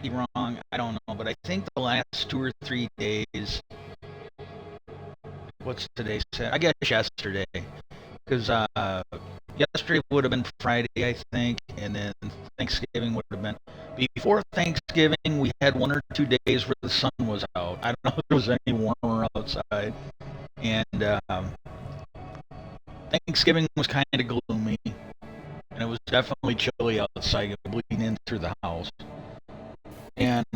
be wrong. I don't know, but I think the last 2 or 3 days. What's today's? I guess yesterday, because yesterday would have been Friday, I think, and then Thanksgiving would have been before Thanksgiving. We had 1 or 2 days where the sun was out. I don't know if there was any warmer outside, and Thanksgiving was kind of gloomy, and it was definitely chilly outside, bleeding in through the house. And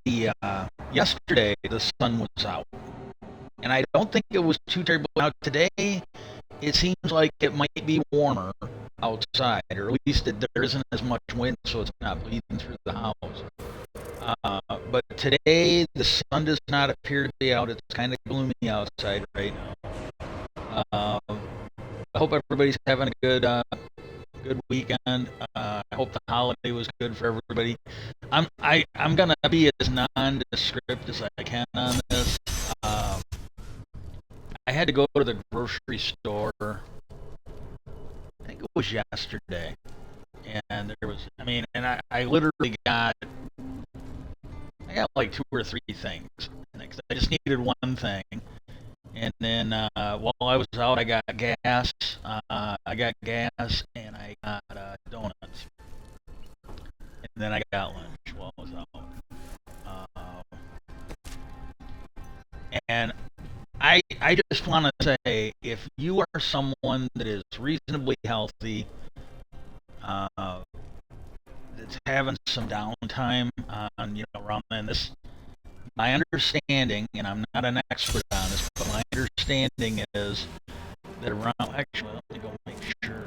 the yesterday the sun was out, and I don't think it was too terrible. Now today, it seems like it might be warmer outside, or at least there isn't as much wind, so it's not bleeding through the house. But today, the sun does not appear to be out. It's kind of gloomy outside right now. I hope everybody's having a good weekend. I hope the holiday was good for everybody. I'm gonna be as nondescript as I can on this. I had to go to the grocery store. I think it was yesterday, and there was. I literally got. I got like 2 or 3 things. I just needed one thing, and then while I was out, I got gas. I got gas, and I got donuts, and then I got lunch while I was out. And I just want to say, if you are someone that is reasonably healthy, that's having some downtime on around then, this my understanding, and I'm not an expert on this, but my understanding is that around, actually, let me go make sure.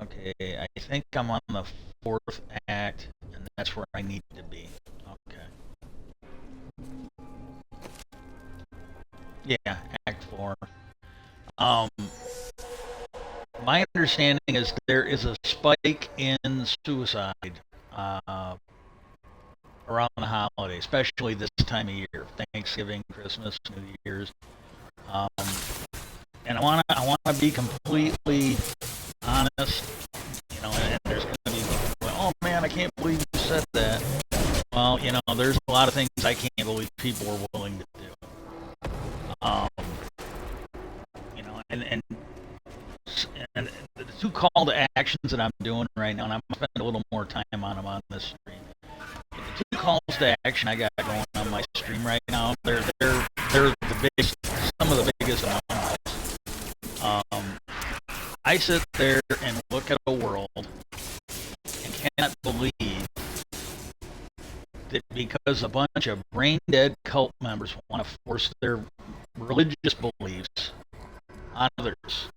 Okay, I think I'm on the 4th act, and that's where I need to be. Okay. Yeah, Act 4. My understanding is there is a spike in suicide around the holiday, especially this time of year, Thanksgiving, Christmas, New Year's. And I wanna be completely honest. And there's gonna be, oh man, I can't believe you said that. Well, there's a lot of things I can't believe people are willing to do. And the 2 call to actions that I'm doing right now, and I'm going to spend a little more time on them on this stream. But the 2 calls to action I got going on my stream right now, they're the biggest, some of the biggest among us. I sit there and look at a world and cannot believe that because a bunch of brain-dead cult members want to force their religious beliefs on others.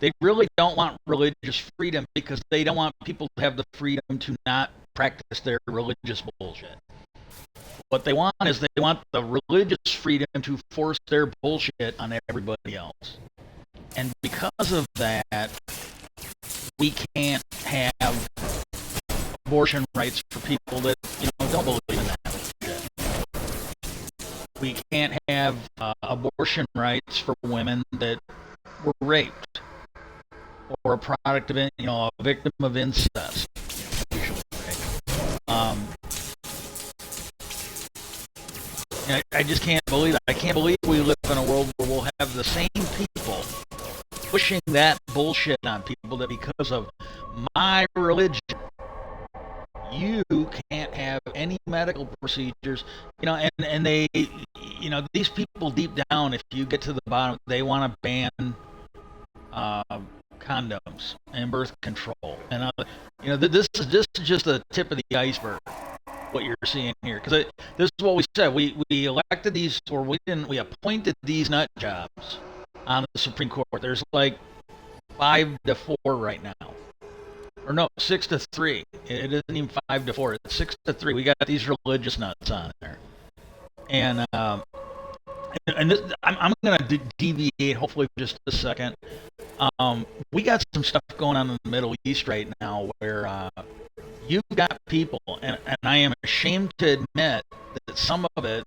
They really don't want religious freedom, because they don't want people to have the freedom to not practice their religious bullshit. What they want is they want the religious freedom to force their bullshit on everybody else. And because of that, we can't have abortion rights for people that don't believe in that shit. We can't have abortion rights for women that were raped or a product of a victim of incest. I just can't believe it. I can't believe we live in a world where we'll have the same people pushing that bullshit on people, that because of my religion, you can't have any medical procedures, and they, these people deep down, if you get to the bottom, they want to ban condoms and birth control. And this is just the tip of the iceberg, what you're seeing here, because this is what we said. We elected these, or we appointed these nut jobs on the Supreme Court. There's like 5-4 right now. Or no, 6-3. It isn't even 5-4. It's 6-3. We got these religious nuts on there, and this, I'm going to deviate, hopefully, for just a second. We got some stuff going on in the Middle East right now where you've got people, and I am ashamed to admit that some of it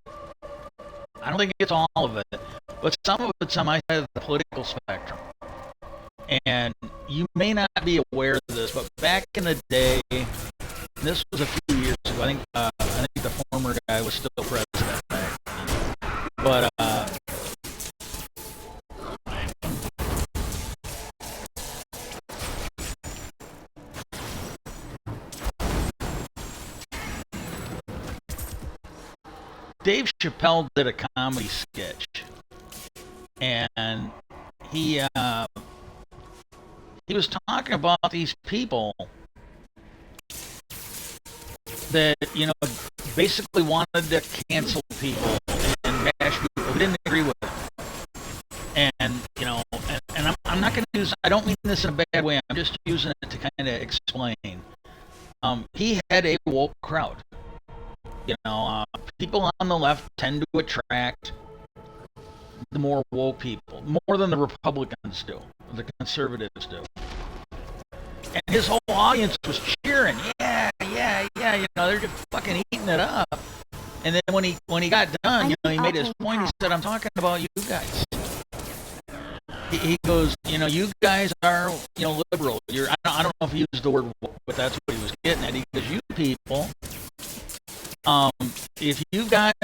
I don't think it's all of it, but some of it's on my side of the political spectrum. And you may not be aware of this, but back in the day, and this was a few years ago. I think the former guy was still president back then. But Dave Chappelle did a comedy sketch, and he was talking about these people that, you know, basically wanted to cancel people and bash people who didn't agree with it. And, you know, and I'm not going to use, I don't mean this in a bad way, I'm just using it to kind of explain. He had a woke crowd. You know, people on the left tend to attract the more woke people, more than the Republicans do, the conservatives do. And his whole audience was cheering, yeah, you know, they're just fucking eating it up. And then when he got done, you know, he made his point. He said, "I'm talking about you guys." He goes, you know, you guys are, you know, liberal. I don't know if he used the word woke, but that's what he was getting at. He goes, you people, if you got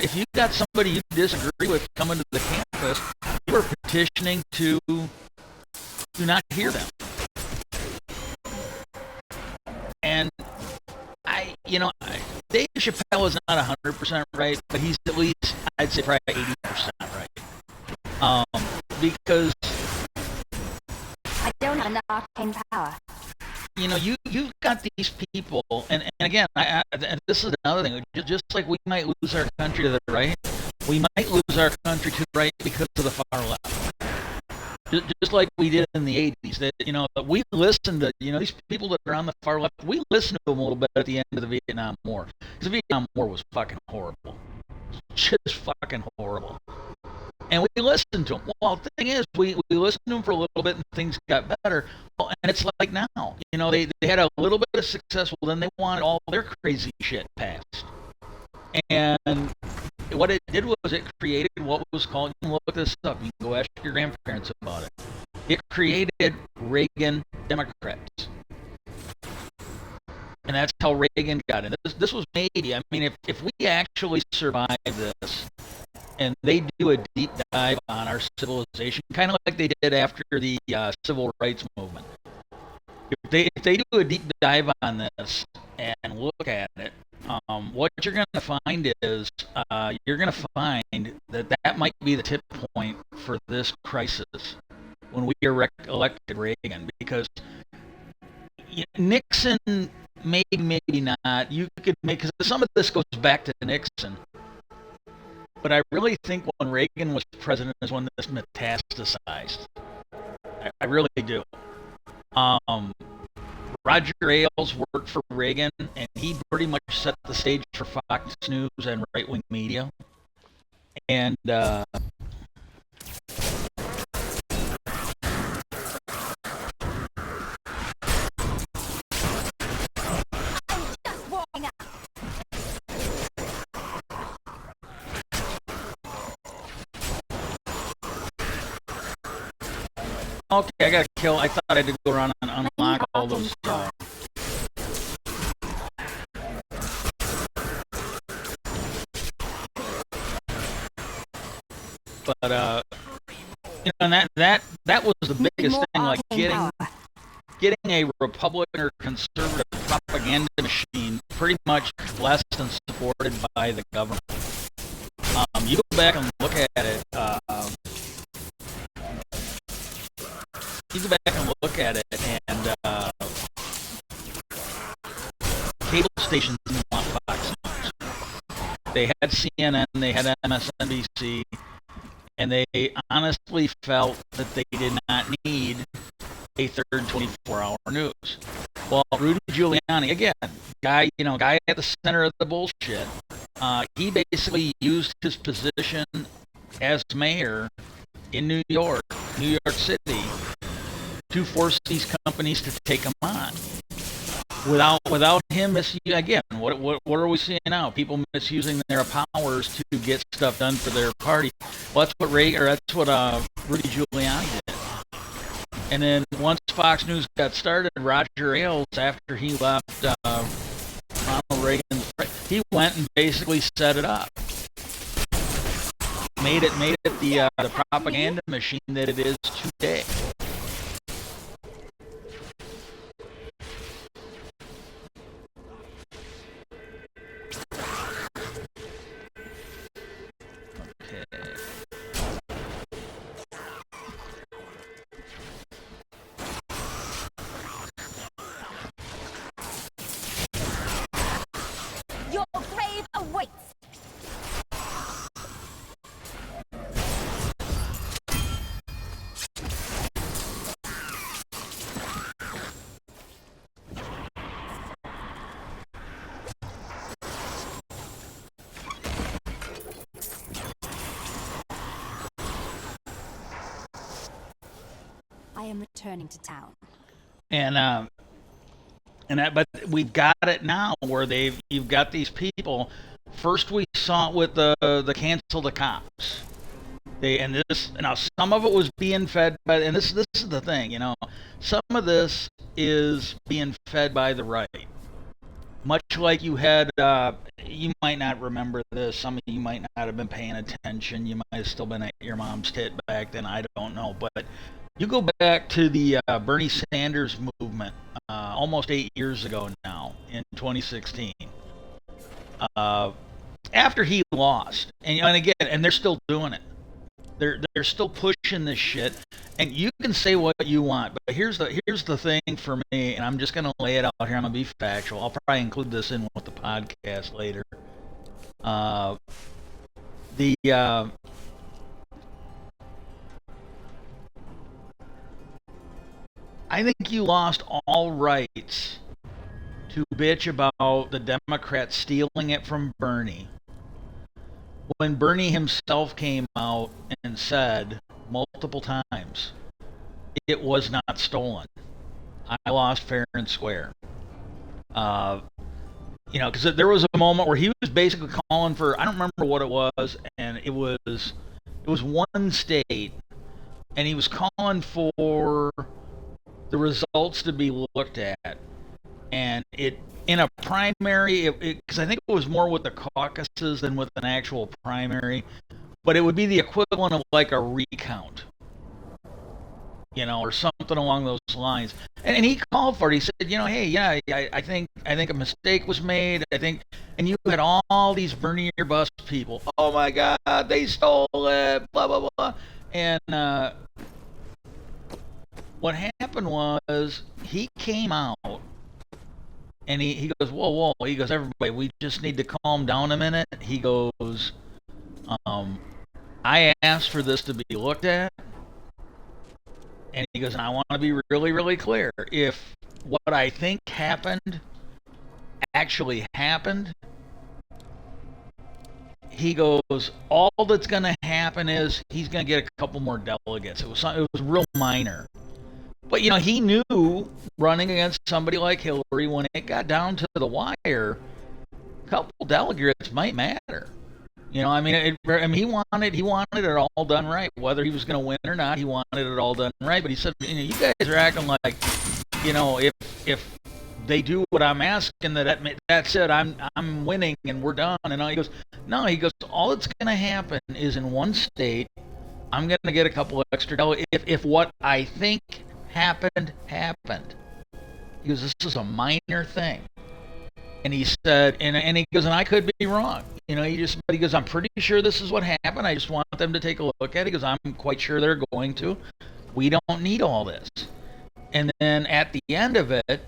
somebody you disagree with coming to the campus, you are petitioning to do not hear them. And Dave Chappelle is not 100% right, but he's at least, I'd say, probably 80% right. Because I don't have enough arcane power. You know, you've got these people, and again, and this is another thing. Just like we might lose our country to the right, we might lose our country to the right because of the far left. Just like we did in the 80s. That, you know, we listened to, you know, these people that are on the far left. We listened to them a little bit at the end of the Vietnam War, because the Vietnam War was fucking horrible, just fucking horrible. And we listened to them. Well, the thing is, we listened to them for a little bit, and things got better. Well, and it's like now, you know, they had a little bit of success. Well, then they wanted all their crazy shit passed. And what it did was it created what was called, you can look this up, you can go ask your grandparents about it. It created Reagan Democrats. And that's how Reagan got in. This was maybe, I mean, if we actually survive this, and they do a deep dive on our civilization, kind of like they did after the civil rights movement. If they do a deep dive on this and look at it, what you're going to find is you're going to find that might be the tip point for this crisis when we elected Reagan, because Nixon, maybe not. You could make, because some of this goes back to Nixon. But I really think when Reagan was president is when this metastasized. I really do. Roger Ailes worked for Reagan, and he pretty much set the stage for Fox News and right-wing media. And okay, I got to kill. I thought I had to go around and unlock all those. But you know, and that was the biggest thing, like getting a Republican or conservative propaganda machine pretty much blessed and supported by the government. You go back and look at it. You go back and look at it, and cable stations didn't want Fox News. They had CNN, they had MSNBC, and they honestly felt that they did not need a third 24-hour news. Well, Rudy Giuliani, again, guy at the center of the bullshit. He basically used his position as mayor in New York City, to force these companies to take them on. without him again, what are we seeing now? People misusing their powers to get stuff done for their party. Well, that's what Rudy Giuliani did. And then once Fox News got started, Roger Ailes, after he left Ronald Reagan, he went and basically set it up. Made it the propaganda machine that it is today. Your grave awaits. I am returning to town. But we've got it now where you've got these people. First we saw it with the cancel the cops. Now some of it was being fed by, and this is the thing, some of this is being fed by the right. Much like you had, you might not remember this. Some of you might not have been paying attention. You might have still been at your mom's tit back then. I don't know, but you go back to the Bernie Sanders movement almost 8 years ago now, in 2016. After he lost, and again, and they're still doing it. They're still pushing this shit, and you can say what you want, but here's the thing for me, and I'm just gonna lay it out here. I'm gonna be factual. I'll probably include this in with the podcast later. I think you lost all rights to bitch about the Democrats stealing it from Bernie when Bernie himself came out and said multiple times it was not stolen. I lost fair and square. Because there was a moment where he was basically calling for, I don't remember what it was, and it was one state, and he was calling for the results to be looked at, and it in a primary, because I think it was more with the caucuses than with an actual primary, but it would be the equivalent of like a recount, or something along those lines. And he called for it. He said, hey, yeah, I think a mistake was made. And you had all these Bernie or bust people. Oh my God, they stole it. Blah blah blah. And what happened was he came out and he goes, whoa. He goes, everybody, we just need to calm down a minute. He goes, I asked for this to be looked at. And he goes, and I want to be really, really clear. If what I think happened actually happened, he goes, all that's going to happen is he's going to get a couple more delegates. It was real minor. But, he knew running against somebody like Hillary, when it got down to the wire, a couple delegates might matter. He wanted it all done right. Whether he was going to win or not, he wanted it all done right. But he said, you guys are acting like, if they do what I'm asking, that's it. I'm winning and we're done. And he goes, no. He goes, all that's going to happen is in one state, I'm going to get a couple of extra delegates. If what I think happened. He goes, this is a minor thing. And he said, and he goes, and I could be wrong. But he goes, I'm pretty sure this is what happened. I just want them to take a look at it. He goes, I'm quite sure they're going to. We don't need all this. And then at the end of it,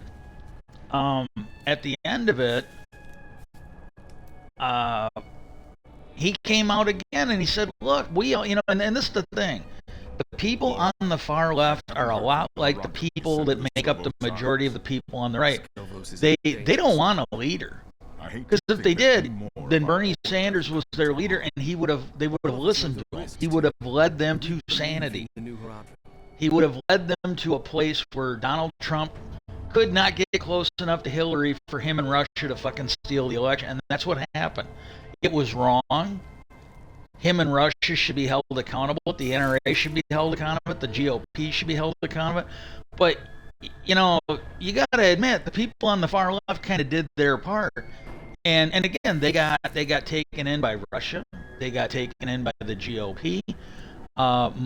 he came out again and he said, look, and this is the thing. The people on the far left are a lot like the people that make up the majority of the people on the right. They don't want a leader. Because if they did, then Bernie Sanders was their leader, and they would have listened to him. He would have led them to sanity. He would have led them to a place where Donald Trump could not get close enough to Hillary for him and Russia to fucking steal the election, and that's what happened. It was wrong. Him and Russia should be held accountable. The NRA should be held accountable. The GOP should be held accountable. But, you know, you got to admit, the people on the far left kind of did their part. And again, they got taken in by Russia. They got taken in by the GOP.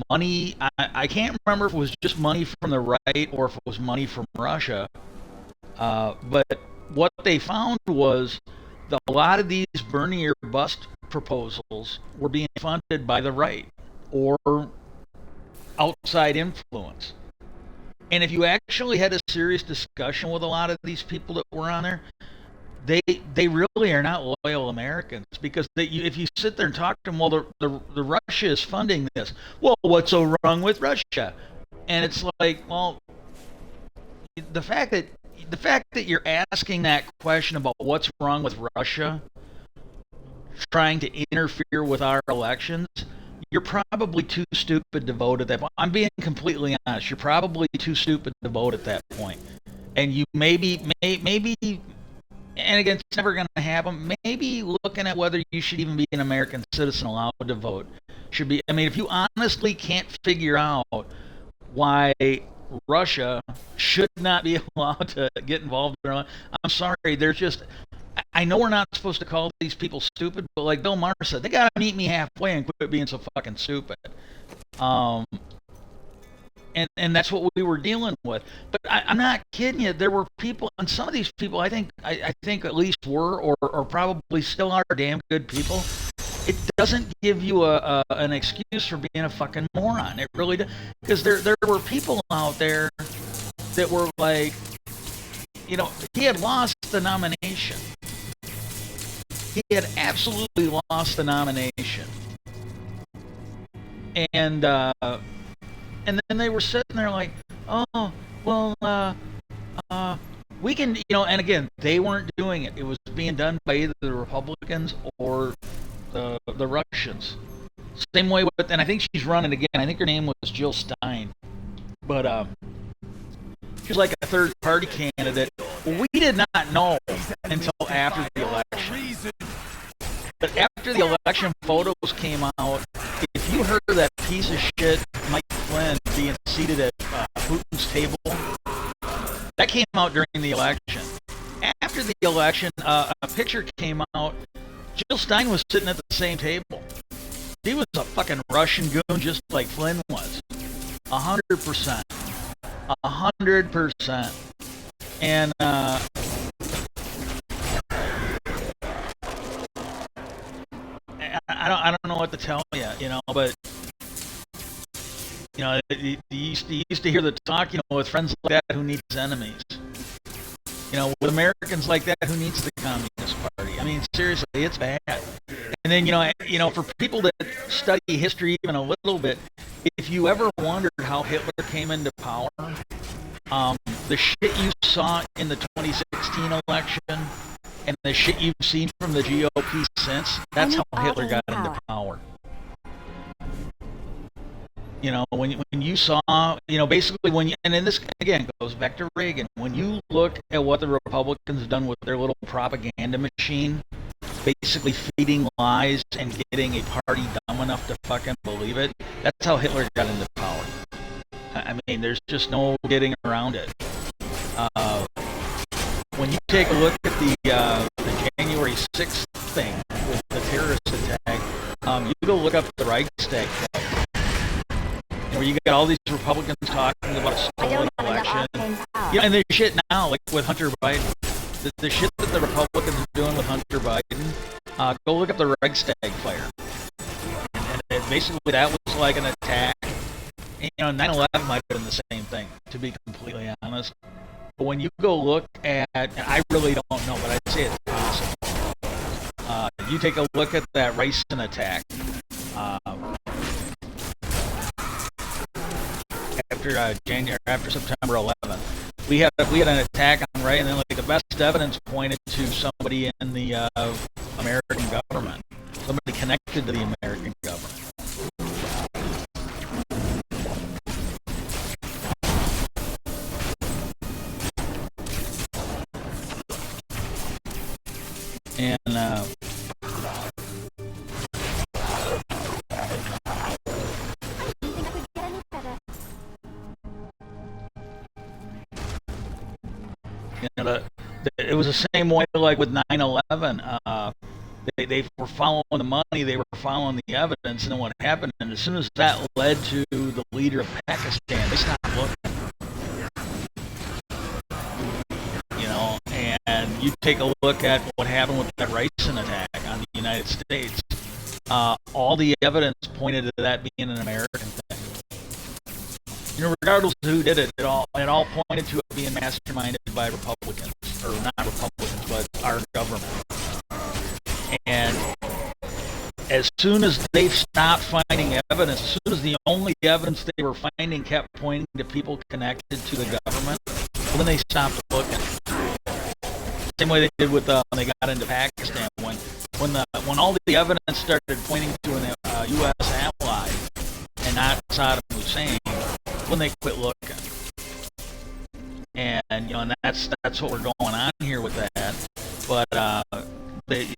Money, I can't remember if it was just money from the right or if it was money from Russia. But what they found was a lot of these Bernie or bust proposals were being funded by the right or outside influence. And if you actually had a serious discussion with a lot of these people that were on there, they really are not loyal Americans, because if you sit there and talk to them, well, the Russia is funding this. Well, what's so wrong with Russia? And it's like, well, the fact that you're asking that question about what's wrong with Russia, trying to interfere with our elections, you're probably too stupid to vote at that point. I'm being completely honest. You're probably too stupid to vote at that point. And you maybe, and again, it's never going to happen, maybe looking at whether you should even be an American citizen allowed to vote should be. I mean, if you honestly can't figure out why Russia should not be allowed to get involved in their, I'm sorry, there's just, I know we're not supposed to call these people stupid, but like Bill Maher said, they got to meet me halfway and quit being so fucking stupid. And that's what we were dealing with. But I'm not kidding you. There were people, and some of these people, I think at least were or probably still are damn good people. It doesn't give you an excuse for being a fucking moron. It really does. Because there were people out there that were like, you know, he had lost the nomination. He had absolutely lost the nomination. And then they were sitting there like, oh, well, we can, you know, and again, they weren't doing it. It was being done by either the Republicans or the Russians. Same way with, and I think she's running again. I think her name was Jill Stein. But she's like a third party candidate. Well, we did not know until after the election. But after the election photos came out, if you heard that piece of shit Mike Flynn being seated at Putin's table, that came out during the election. After the election, a picture came out. Jill Stein was sitting at the same table. She was a fucking Russian goon just like Flynn was. 100%. 100%. And I don't know what to tell you, you know, but you know, you used to hear the talk, you know, with friends like that, who needs enemies? You know, with Americans like that, who needs the Communist Party? I mean, seriously, it's bad. And then, you know, for people that study history even a little bit, if you ever wondered how Hitler came into power, the shit you saw in the 2016 election and the shit you've seen from the GOP since, that's how Hitler got into power. You know, when you saw, you know, basically when you, and then this again goes back to Reagan, when you look at what the Republicans have done with their little propaganda machine, basically feeding lies and getting a party dumb enough to fucking believe it, that's how Hitler got into power. I mean, there's just no getting around it. When you take a look at the January 6th thing with the terrorist attack, you go look up the Reichstag, where you got all these Republicans talking about a stolen election. Yeah, and there's shit now, like with Hunter Biden. The shit that the Republicans are doing with Hunter Biden, go look up the Reichstag fire. And basically that was like an attack. You know, 9/11 might have been the same thing, to be completely honest. But when you go look at, and I really don't know, but I'd say it's possible. You take a look at that Ricin attack. After September 11th, we had an attack on Wright, and then like the best evidence pointed to somebody in the American government, somebody connected to the American government. And it was the same way like with 9/11. They were following the money, they were following the evidence, and then what happened? And as soon as that led to the leader of Pakistan, they stopped looking. You know, and you take a look at what happened with that ricin attack on the United States. All the evidence pointed to that being an American thing. You know, regardless of who did it, it all pointed to it being masterminded by Republicans, or not Republicans, but our government. And as soon as they stopped finding evidence, as soon as the only evidence they were finding kept pointing to people connected to the government, well, then they stopped looking. Same way they did with when they got into Pakistan, when all the evidence started pointing to a U.S. ally and not Saddam Hussein, when they quit looking. And you know, and that's what we're going on here with that. But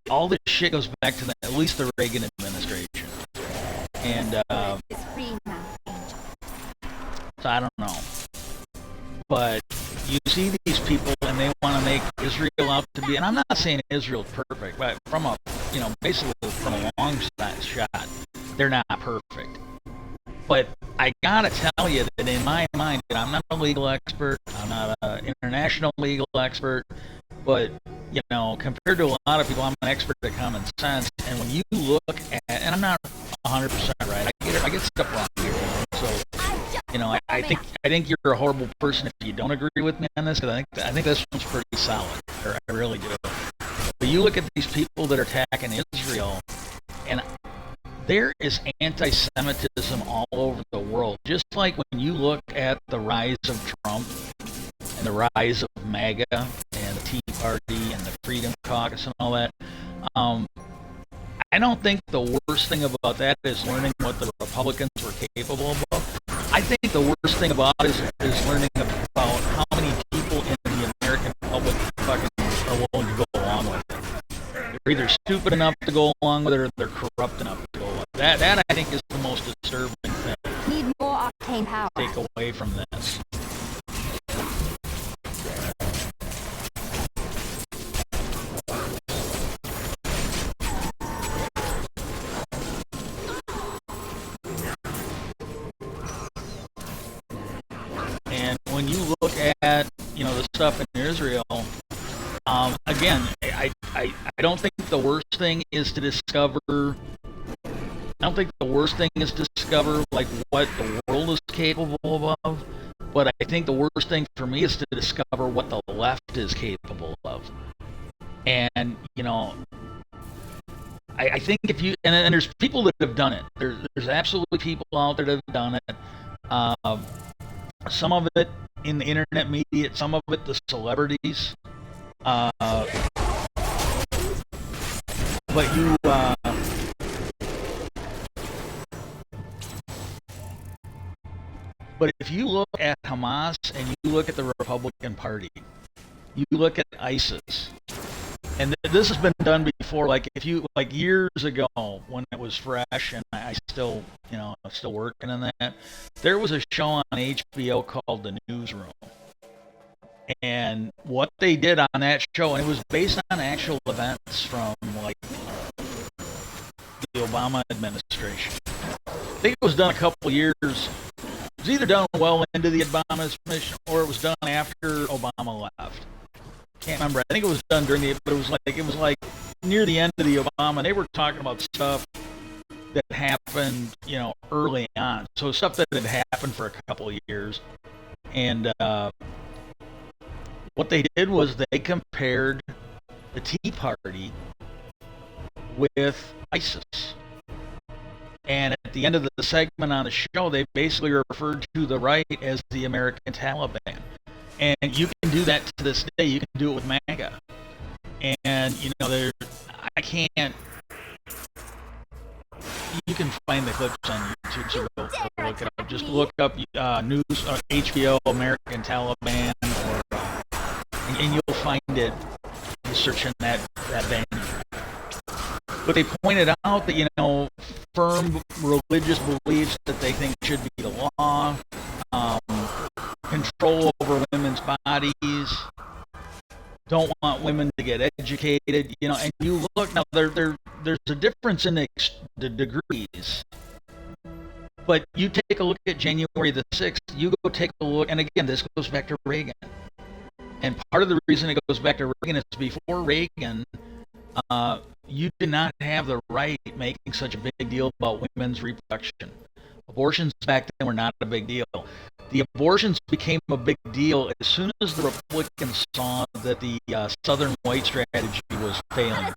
all this shit goes back to at least the Reagan administration. And so I don't know. But you see these people and they want to make Israel out to be, and I'm not saying Israel's perfect, but from a, you know, basically from a long shot, they're not perfect. But I gotta tell you that in my mind, I'm not a legal expert, I'm not an international legal expert, but you know, compared to a lot of people, I'm an expert at common sense. And when you look at, and I'm not 100% right, I get stuff wrong here. So, you know, I think you're a horrible person if you don't agree with me on this, because I think this one's pretty solid. I really do. But you look at these people that are attacking Israel, and there is anti-Semitism all over the world. Just like when you look at the rise of Trump and the rise of MAGA and the Tea Party and the Freedom Caucus and all that, I don't think the worst thing about that is learning what the Republicans were capable of. I think the worst thing about it is learning about how many people in the American public fucking are willing to go along with it. They're either stupid enough to go along with it, or they're corrupt enough to go along with it. That I think is the most disturbing thing. Need more octane power. Take away from this. And when you look at, you know, the stuff in Israel, again, I don't think the worst thing is to discover. I don't think the worst thing is to discover like what the world is capable of, but I think the worst thing for me is to discover what the left is capable of. And you know, I think if you and there's people that have done it. There's absolutely people out there that have done it. Some of it in the internet media, some of it the celebrities. But you, but if you look at Hamas and you look at the Republican Party, you look at ISIS, and this has been done before. Like if you like years ago when it was fresh, and I still, you know, I'm still working on that. There was a show on HBO called The Newsroom. And what they did on that show, and it was based on actual events from like the Obama administration. I think it was done a couple years. It was either done well into the Obama administration or it was done after Obama left. Can't remember. I think it was done during the, but it was like near the end of the Obama. They were talking about stuff that happened, you know, early on. So stuff that had happened for a couple of years, and what they did was they compared the Tea Party with ISIS. And at the end of the segment on the show, they basically referred to the right as the American Taliban. And you can do that to this day. You can do it with MAGA. And, you know, I can't... You can find the clips on YouTube, so go look it up. Just look up news HBO American Taliban, and you'll find it. searching that venue. But they pointed out that, you know, firm religious beliefs that they think should be the law, control over women's bodies, don't want women to get educated, you know, and you look now, there's a difference in the degrees. But you take a look at January the 6th, you go take a look, and again, this goes back to Reagan. And part of the reason it goes back to Reagan is before Reagan, you did not have the right making such a big deal about women's reproduction. Abortions back then were not a big deal. The abortions became a big deal as soon as the Republicans saw that the Southern white strategy was failing.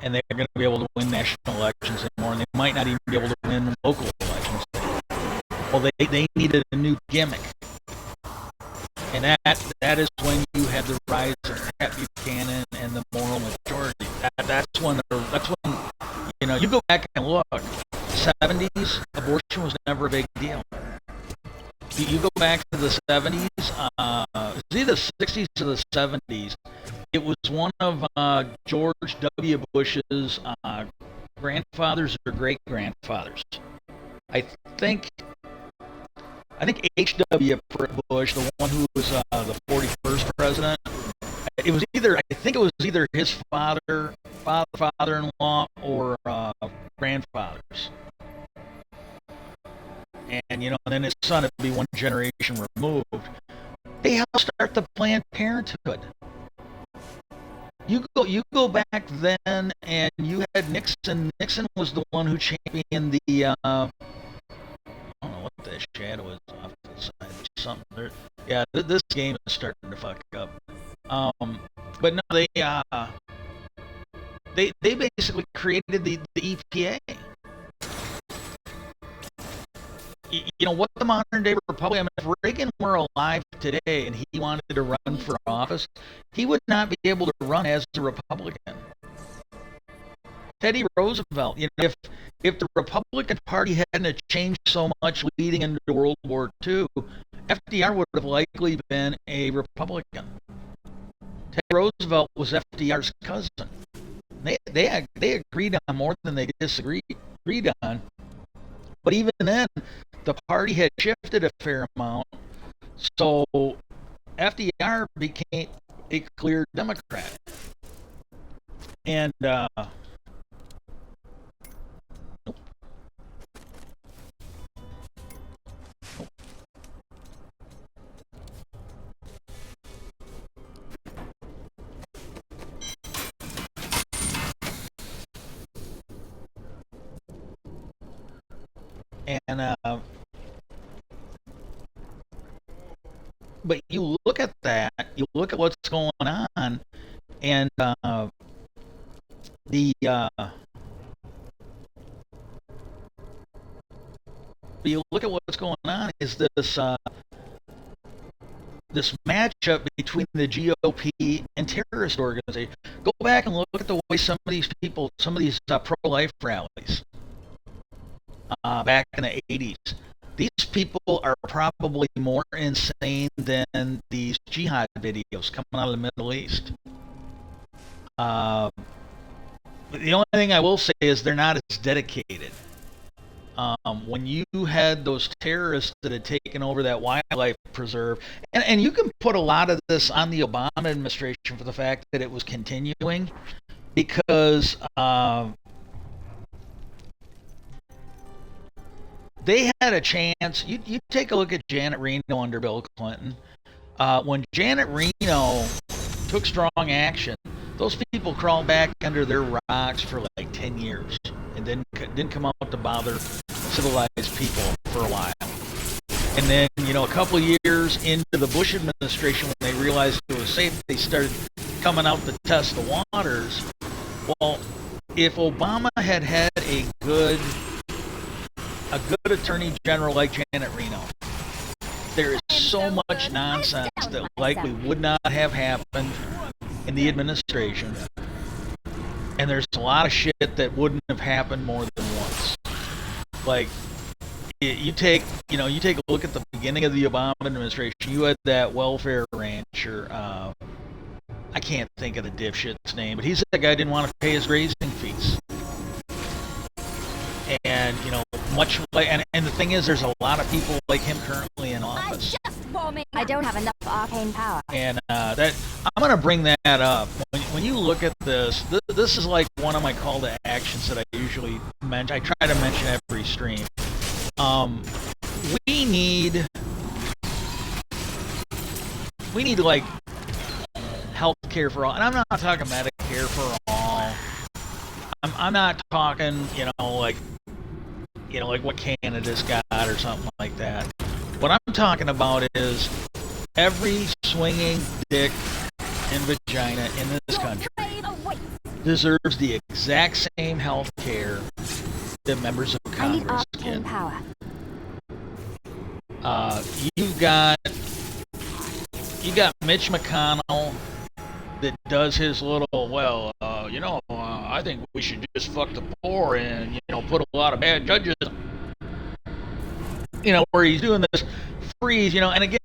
And they were going to be able to win national elections anymore, and they might not even be able to win local elections. Well, they needed a new gimmick. And that is when you had the rise of Pat Buchanan and the moral majority. That's when you know, you go back and look. 70s, abortion was never a big deal. You go back to the 70s, it's either the 60s or the 70s. It was one of George W. Bush's grandfathers or great-grandfathers. I think H.W. Bush, the one who was the 41st president, I think it was either his father-in-law or grandfathers. And, you know, and then his son would be one generation removed. They helped start the Planned Parenthood. You go back then, and you had Nixon. Nixon was the one who championed the I don't know what the shadow is off to the side. Something there. Yeah, this game is starting to fuck up. But no, they basically created the EPA. You know, what the modern day Republican, I mean, if Reagan were alive today and he wanted to run for office, he would not be able to run as a Republican. Teddy Roosevelt, you know, if the Republican Party hadn't changed so much leading into World War II, FDR would have likely been a Republican. Teddy Roosevelt was FDR's cousin. They agreed on more than they disagreed on. But even then, the party had shifted a fair amount, so FDR became a clear Democrat. And but you look at that, you look at what's going on, and you look at what's going on is this matchup between the GOP and terrorist organizations. Go back and look at the way some of these pro-life rallies back in the 80s. These people are probably more insane than these jihad videos coming out of the Middle East. The only thing I will say is they're not as dedicated. When you had those terrorists that had taken over that wildlife preserve, and you can put a lot of this on the Obama administration for the fact that it was continuing, because they had a chance. You take a look at Janet Reno under Bill Clinton. When Janet Reno took strong action, those people crawled back under their rocks for like 10 years and didn't come out to bother civilized people for a while. And then, you know, a couple of years into the Bush administration, when they realized it was safe, they started coming out to test the waters. Well, if Obama had a good attorney general like Janet Reno, there is so much nonsense that likely would not have happened in the administration, and there's a lot of shit that wouldn't have happened more than once. Like, you take a look at the beginning of the Obama administration. You had that welfare rancher, I can't think of the dipshit's name, but he said that guy didn't want to pay his grazing fees. And, you know, much like, and the thing is, there's a lot of people like him currently in office. I don't have enough arcane power. And that I'm gonna bring that up. When you look at this, this is like one of my call to actions that I usually mention. I try to mention every stream. We need like health care for all, and I'm not talking Medicare for all. I'm not talking, you know, like what Canada's got or something like that. What I'm talking about is every swinging dick and vagina in this country deserves the exact same health care that members of Congress get. You got Mitch McConnell that does his little, I think we should just fuck the poor and, you know, put a lot of bad judges, you know, where he's doing this freeze, you know, and again,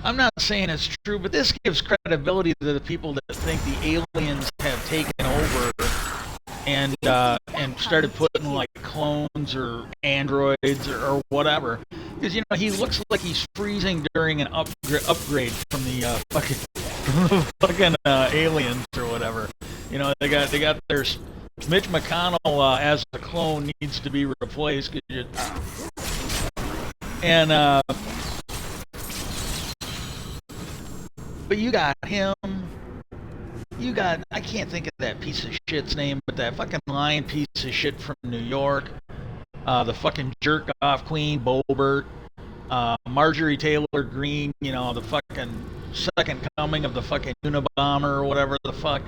I'm not saying it's true, but this gives credibility to the people that think the aliens have taken over and started putting like clones or androids or whatever. Because, you know, he looks like he's freezing during an upgrade from the fucking aliens or whatever. You know, they got their Mitch McConnell as a clone needs to be replaced. But you got him. You got, I can't think of that piece of shit's name, but that fucking lying piece of shit from New York. The fucking jerk-off queen, Boebert. Marjorie Taylor Greene, you know, the fucking second coming of the fucking Unabomber or whatever the fuck.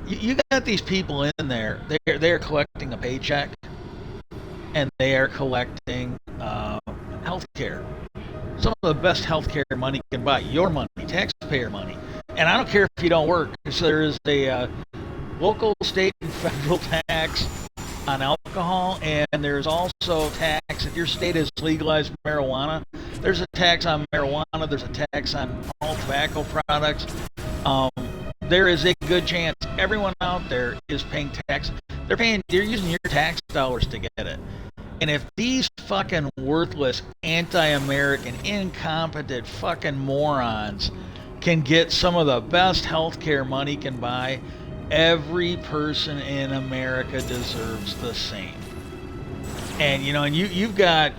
You got these people in there. They're collecting a paycheck, and they are collecting health care. Some of the best health care money can buy. Your money, taxpayer money. And I don't care if you don't work, because there is a local, state, and federal tax on alcohol, and there's also tax if your state has legalized marijuana. There's a tax on marijuana. There's a tax on all tobacco products. There is a good chance everyone out there is paying tax. They're using your tax dollars to get it. And if these fucking worthless, anti-American, incompetent fucking morons can get some of the best healthcare money can buy, every person in America deserves the same. And you know, and you've got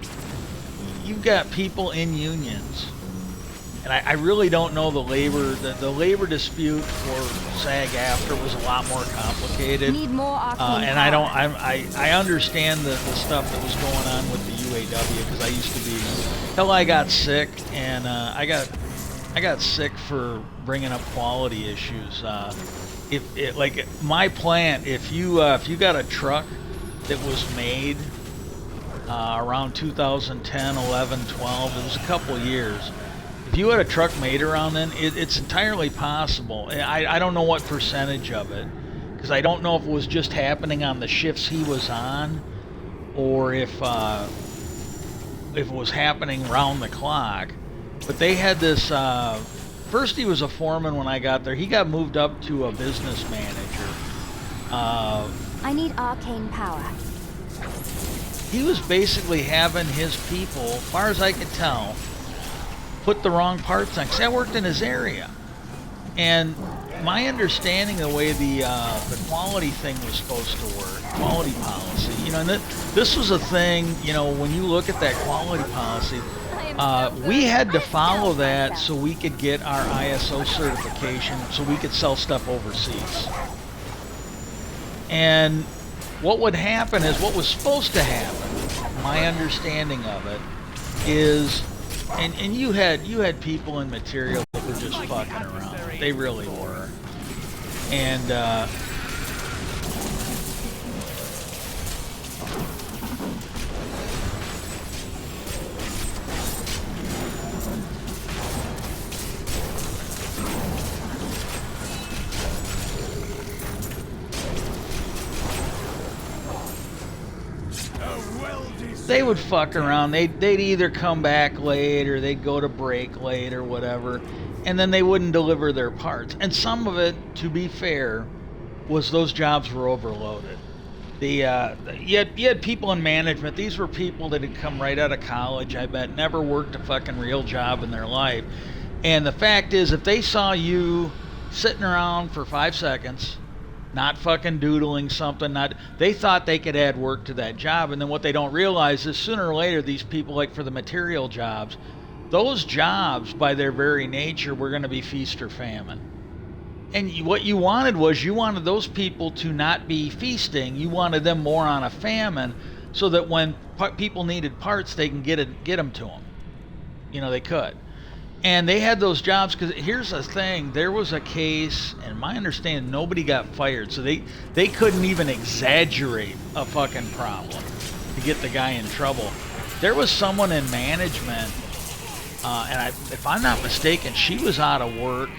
people in unions, and I really don't know the labor dispute for SAG-AFTRA was a lot more complicated. Need more and I understand the stuff that was going on with the UAW, because I used to be till I got sick, and I got sick for bringing up quality issues. If like my plant, if you got a truck that was made around 2010, 11, 12, it was a couple years. If you had a truck made around then, it's entirely possible. I don't know what percentage of it, because I don't know if it was just happening on the shifts he was on, or if it was happening round the clock. But they had this, first he was a foreman when I got there. He got moved up to a business manager. I need arcane power. He was basically having his people, as far as I could tell, put the wrong parts on, because I worked in his area. And my understanding of the way the quality thing was supposed to work, quality policy, you know, and this was a thing, you know, when you look at that quality policy, we had to follow that so we could get our ISO certification, so we could sell stuff overseas. And what would happen is, what was supposed to happen, my understanding of it, is, and you had people in material that were just fucking around. They really were. And they they would fuck around. They'd either come back late or they'd go to break late or whatever, and then they wouldn't deliver their parts. And some of it, to be fair, was those jobs were overloaded. You had people in management. These were people that had come right out of college, I bet, never worked a fucking real job in their life. And the fact is, if they saw you sitting around for 5 seconds, not fucking doodling something, they thought they could add work to that job. And then what they don't realize is sooner or later, these people, like for the material jobs, those jobs, by their very nature, were going to be feast or famine. And what you wanted was, you wanted those people to not be feasting. You wanted them more on a famine, so that when people needed parts, they can get them to them. You know, they could. And they had those jobs, because here's the thing. There was a case, and my understanding, nobody got fired. So they couldn't even exaggerate a fucking problem to get the guy in trouble. There was someone in management, and if I'm not mistaken, she was out of work.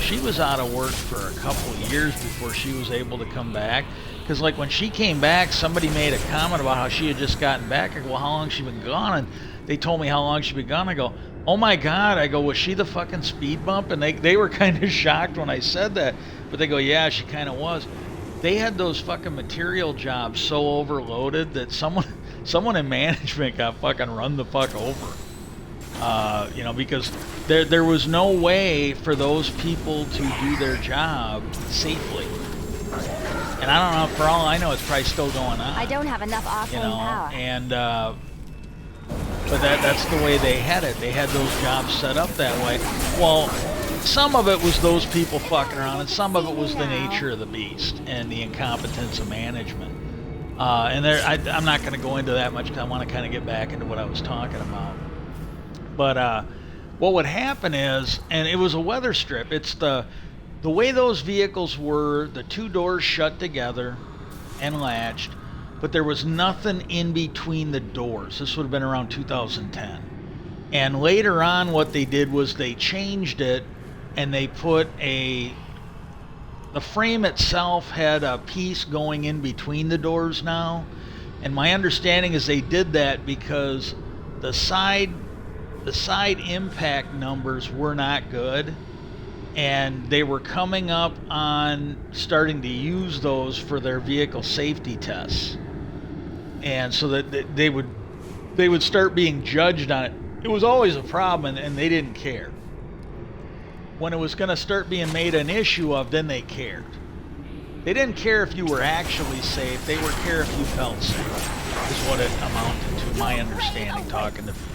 She was out of work for a couple of years before she was able to come back. Because, like, when she came back, somebody made a comment about how she had just gotten back. I go, well, how long has she been gone? And they told me how long she'd been gone. I go, oh my God. I go, was she the fucking speed bump? And they were kind of shocked when I said that. But they go, yeah, she kind of was. They had those fucking material jobs so overloaded that someone in management got fucking run the fuck over. You know, because there was no way for those people to do their job safely. And I don't know, for all I know, it's probably still going on. I don't have enough arcane power. And but that's the way they had it. They had those jobs set up that way. Well, some of it was those people fucking around, and some of it was the nature of the beast and the incompetence of management. And I'm not going to go into that much, because I want to kind of get back into what I was talking about. But what would happen is, and it was a weather strip, it's the way those vehicles were, the two doors shut together and latched, but there was nothing in between the doors. This would have been around 2010. And later on, what they did was they changed it, and they put the frame itself had a piece going in between the doors now. And my understanding is they did that because the side impact numbers were not good, and they were coming up on starting to use those for their vehicle safety tests, and so that they would start being judged on it. It was always a problem, and they didn't care. When it was going to start being made an issue of, then they cared. They didn't care if you were actually safe. They would care if you felt safe, is what it amounted to, my understanding, talking to people.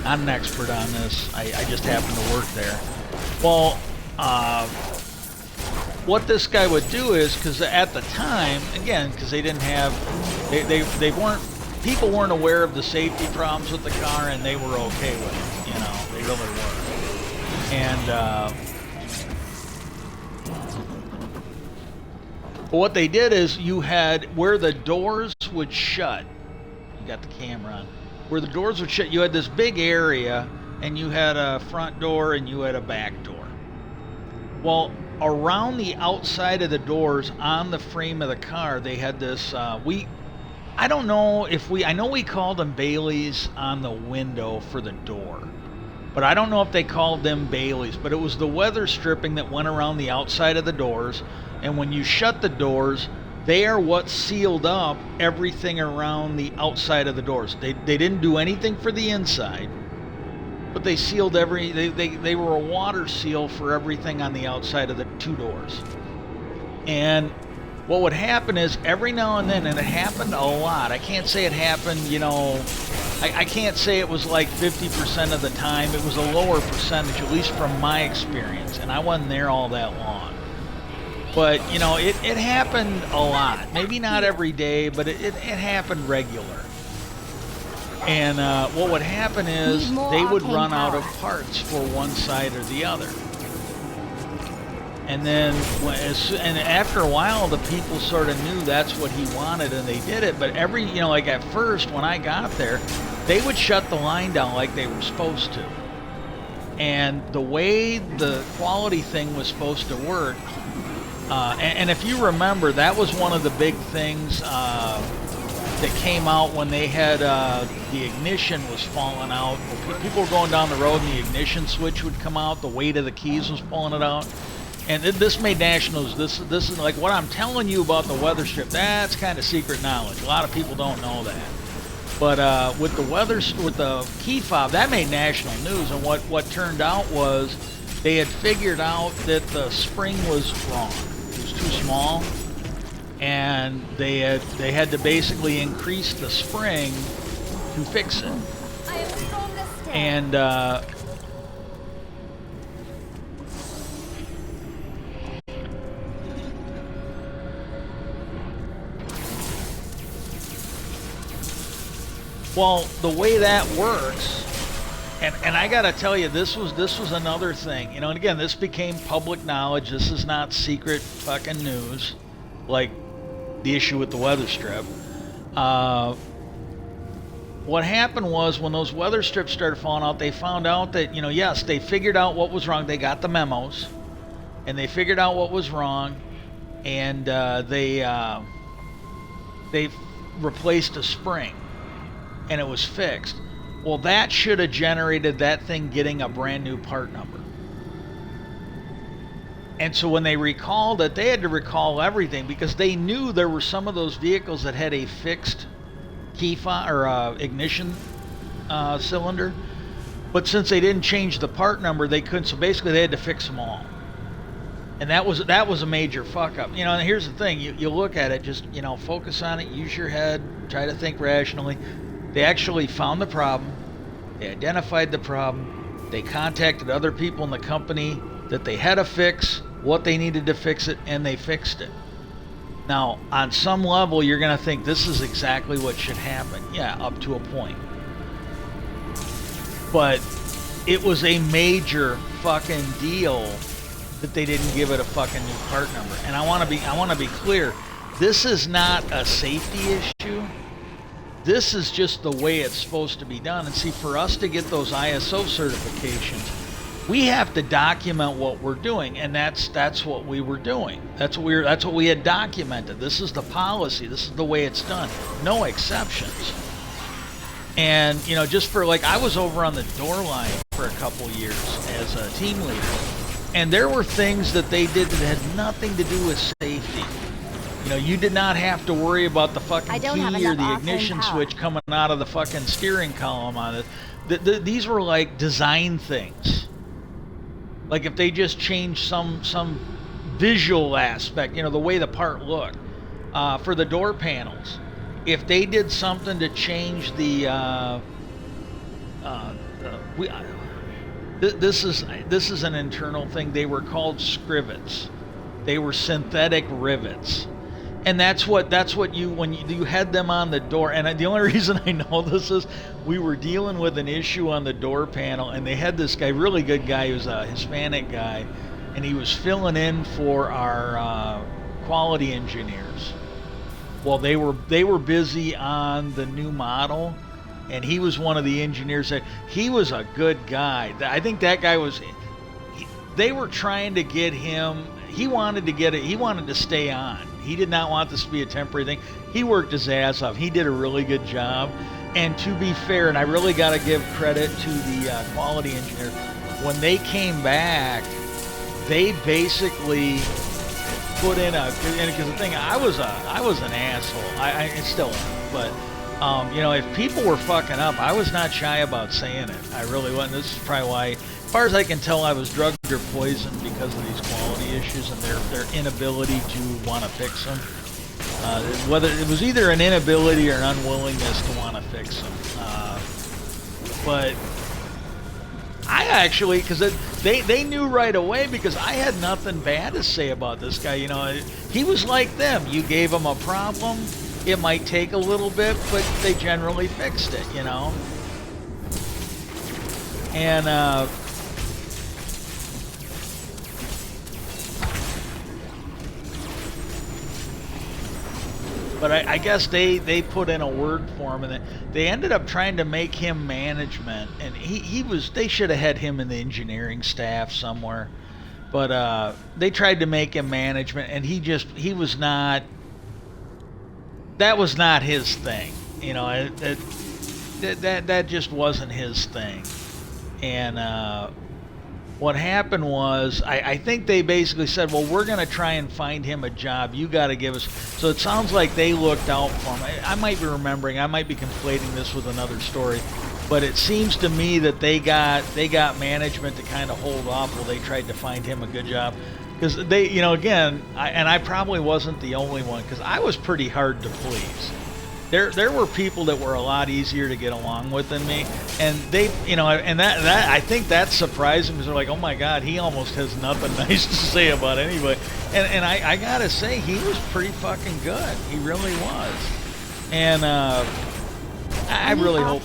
I'm an expert on this. I just happen to work there. Well, what this guy would do is, because at the time, again, because they didn't have, they weren't, people weren't aware of the safety problems with the car, and they were okay with it. You know, they really were. And what they did is, you had where the doors would shut. You got the camera on. Where the doors would shut, you had this big area, and you had a front door and you had a back door. Well, around the outside of the doors on the frame of the car, they had this, I don't know if I know we called them Baileys on the window for the door, but I don't know if they called them Baileys, but it was the weather stripping that went around the outside of the doors, and when you shut the doors, they are what sealed up everything around the outside of the doors. They didn't do anything for the inside, but they sealed they were a water seal for everything on the outside of the two doors. And what would happen is, every now and then, and it happened a lot, I can't say it happened, you know, I can't say it was like 50% of the time. It was a lower percentage, at least from my experience, and I wasn't there all that long. But, you know, it happened a lot. Maybe not every day, but it happened regular. And what would happen is, they would run out of parts for one side or the other. And then, and after a while, the people sort of knew that's what he wanted, and they did it. But you know, like at first, when I got there, they would shut the line down like they were supposed to. And the way the quality thing was supposed to work, and if you remember, that was one of the big things that came out when they had the ignition was falling out. People were going down the road and the ignition switch would come out. The weight of the keys was pulling it out. And this made national news. This is like what I'm telling you about the weather strip. That's kind of secret knowledge. A lot of people don't know that. But with the key fob, that made national news. And what turned out was they had figured out that the spring was wrong. It was too small, and they had to basically increase the spring to fix it. I am strongest. And well, the way that works, and I gotta tell you, this was another thing, you know. And again, this became public knowledge. This is not secret fucking news, like the issue with the weather strip. What happened was when those weather strips started falling out, they found out that, you know, yes, they figured out what was wrong. They got the memos, and they figured out what was wrong, and they replaced a spring, and it was fixed. Well, that should have generated that thing getting a brand new part number. And so when they recalled it, they had to recall everything because they knew there were some of those vehicles that had a fixed key fob or ignition cylinder. But since they didn't change the part number, they couldn't. So basically, they had to fix them all. And that was a major fuck up. You know, and here's the thing: you look at it, just, you know, focus on it, use your head, try to think rationally. They actually found the problem. They identified the problem. They contacted other people in the company that they had to fix, what they needed to fix it, and they fixed it. Now, on some level, you're going to think this is exactly what should happen. Yeah, up to a point. But it was a major fucking deal that they didn't give it a fucking new part number. And I want to be clear. This is not a safety issue. This is just the way it's supposed to be done. And see, for us to get those ISO certifications, we have to document what we're doing, and that's what we were doing. That's what we had documented. This is the policy. This is the way it's done. No exceptions. And, you know, just for, like, I was over on the door line for a couple years as a team leader, and there were things that they did that had nothing to do with safety. You know, you did not have to worry about the fucking key or the ignition switch coming out of the fucking steering column on it. These were like design things. Like if they just changed some visual aspect, you know, the way the part looked, for the door panels. If they did something to change this is an internal thing. They were called scrivets. They were synthetic rivets. And that's what when you had them on the door. And the only reason I know this is we were dealing with an issue on the door panel, and they had this guy, really good guy, he was a Hispanic guy, and he was filling in for our quality engineers. Well, they were busy on the new model, and he was one of the engineers. That he was a good guy. I think that guy was. They were trying to get him. He wanted to stay on. He did not want this to be a temporary thing. He worked his ass off. He did a really good job. And to be fair, and I really got to give credit to the quality engineer, when they came back, they basically put in because the thing, I was an asshole. I still am. But, you know, if people were fucking up, I was not shy about saying it. I really wasn't. This is probably why, as far as I can tell, I was drugged or poisoned because of these quality issues and their inability to want to fix them. Whether it was either an inability or an unwillingness to want to fix them. But I actually, because they knew right away, because I had nothing bad to say about this guy. You know, he was like them. You gave him a problem. It might take a little bit, but they generally fixed it, you know. And but I guess they put in a word for him, and they ended up trying to make him management, and they should have had him in the engineering staff somewhere, but they tried to make him management, and he was not. that was not his thing. You know, that just wasn't his thing. And what happened was, I think they basically said, well, we're going to try and find him a job. You got to give us. So it sounds like they looked out for him. I might be remembering. I might be conflating this with another story. But it seems to me that they got management to kind of hold off while they tried to find him a good job. Because they, you know, again, I probably wasn't the only one, because I was pretty hard to please. There were people that were a lot easier to get along with than me, and they, you know, and that I think that surprised them, because they're like, oh my God, he almost has nothing nice to say about anybody. And I gotta say, he was pretty fucking good. He really was. And I really hope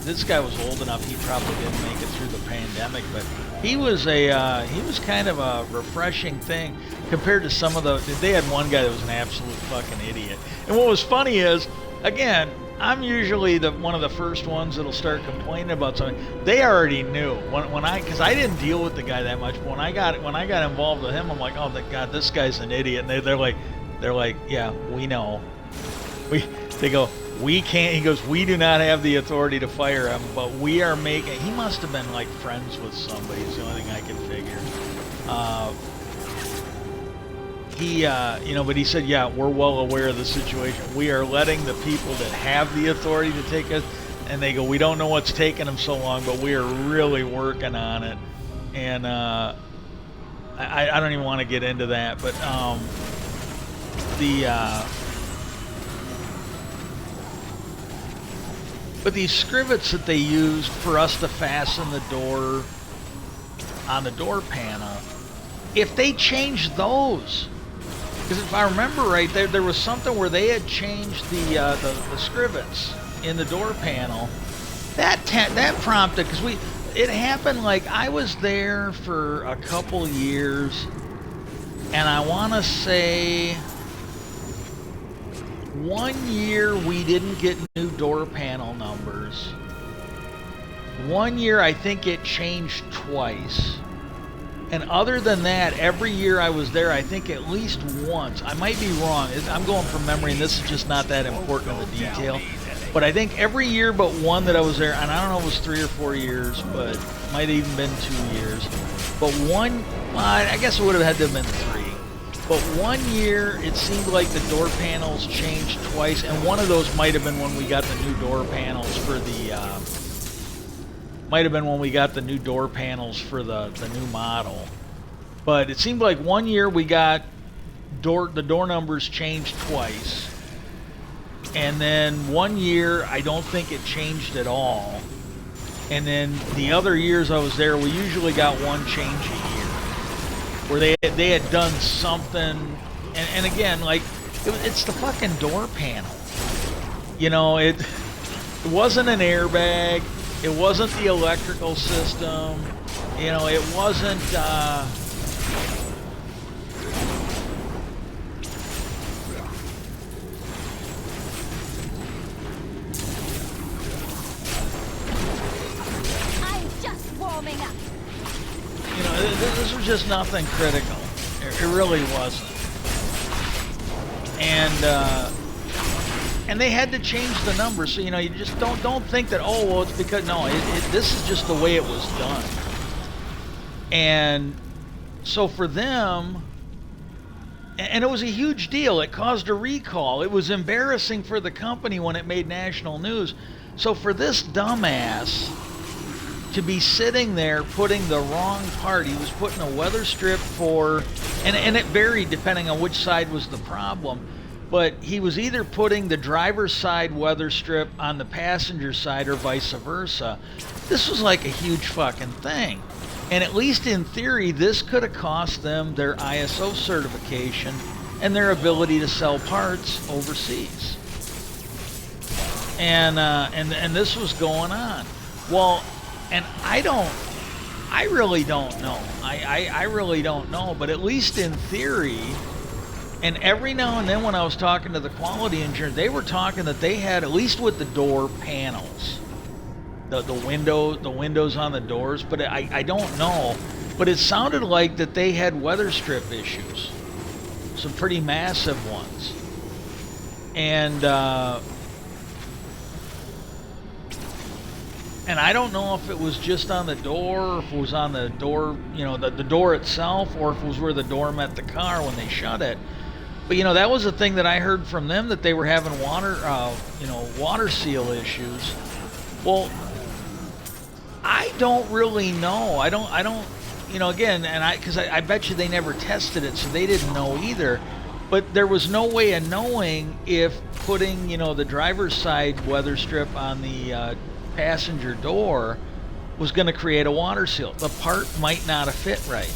this guy was old enough. He probably didn't make it through the pandemic, but he was kind of a refreshing thing compared to some of the. They had one guy that was an absolute fucking idiot. And what was funny is, again, I'm usually one of the first ones that'll start complaining about something. They already knew because I didn't deal with the guy that much. But when I got involved with him, I'm like, oh God, this guy's an idiot. And they're like, yeah, we know. They go, we can't. He goes, we do not have the authority to fire him, but we are making. He must have been like friends with somebody. Is the only thing I can figure. But he said, yeah, we're well aware of the situation. We are letting the people that have the authority to take us, and they go, we don't know what's taking them so long, but we are really working on it. And I don't even want to get into that, but But these scrivets that they used for us to fasten the door on the door panel, if they changed those, because if I remember right, there was something where they had changed the scrivets in the door panel. That prompted, because it happened like I was there for a couple years, and I want to say 1 year we didn't get new door panel numbers. 1 year I think it changed twice. And other than that, every year I was there, I think at least once. I might be wrong. I'm going from memory, and this is just not that important of a detail. But I think every year but one that I was there, and I don't know if it was 3 or 4 years, but it might have even been 2 years. But I guess it would have had to have been 3. But 1 year, it seemed like the door panels changed twice, and one of those might have been when we got the new door panels for the new model. But it seemed like 1 year we got the door numbers changed twice, and then 1 year I don't think it changed at all. And then the other years I was there, we usually got one change a year, where they had done something, and again, like it's the fucking door panel. You know, it wasn't an airbag, it wasn't the electrical system, you know, it wasn't I'm just warming up. you know, this was just nothing critical. It really wasn't. And they had to change the numbers, so you know, you just don't think that, oh well, it's because this is just the way it was done. And so for them, and it was a huge deal. It caused a recall. It was embarrassing for the company when it made national news. So for this dumbass to be sitting there putting the wrong part, he was putting a weather strip for, and it varied depending on which side was the problem, but he was either putting the driver's side weather strip on the passenger side or vice versa. This was like a huge fucking thing. And at least in theory, this could have cost them their ISO certification and their ability to sell parts overseas. And this was going on. Well, and I really don't know. I really don't know, but at least in theory, and every now and then when I was talking to the quality engineer, they were talking that they had, at least with the door panels, the windows on the doors, but I don't know, but it sounded like that they had weather strip issues, some pretty massive ones. And I don't know if it was just on the door, or if it was on the door, you know, the door itself, or if it was where the door met the car when they shut it. But, you know, that was the thing that I heard from them, that they were having water seal issues. Well, I don't really know. I don't, you know, again, and because I bet you they never tested it, so they didn't know either. But there was no way of knowing if putting, you know, the driver's side weather strip on the passenger door was going to create a water seal. The part might not have fit right.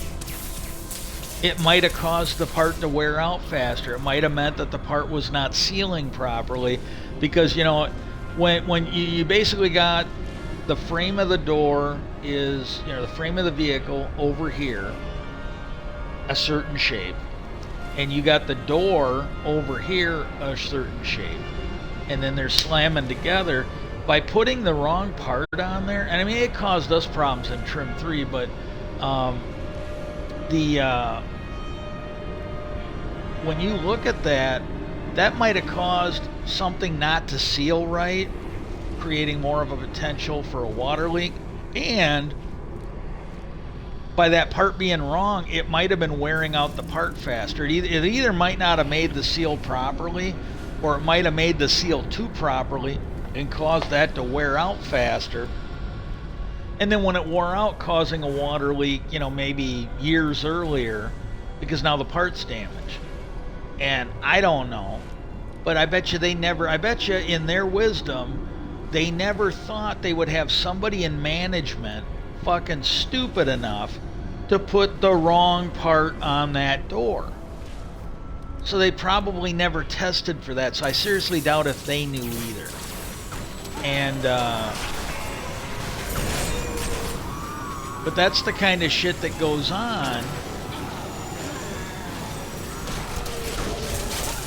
It might have caused the part to wear out faster. It might have meant that the part was not sealing properly, because, you know, when you basically got the frame of the door is, you know, the frame of the vehicle over here, a certain shape, and you got the door over here a certain shape, and then they're slamming together. By putting the wrong part on there, and I mean, it caused us problems in trim 3, but when you look at that, that might have caused something not to seal right, creating more of a potential for a water leak. And by that part being wrong, it might have been wearing out the part faster. It either might not have made the seal properly, or it might have made the seal too properly and caused that to wear out faster. And then when it wore out, causing a water leak, you know, maybe years earlier, because now the part's damaged. And I don't know, but I bet you in their wisdom, they never thought they would have somebody in management fucking stupid enough to put the wrong part on that door. So they probably never tested for that. So I seriously doubt if they knew either. And but that's the kind of shit that goes on.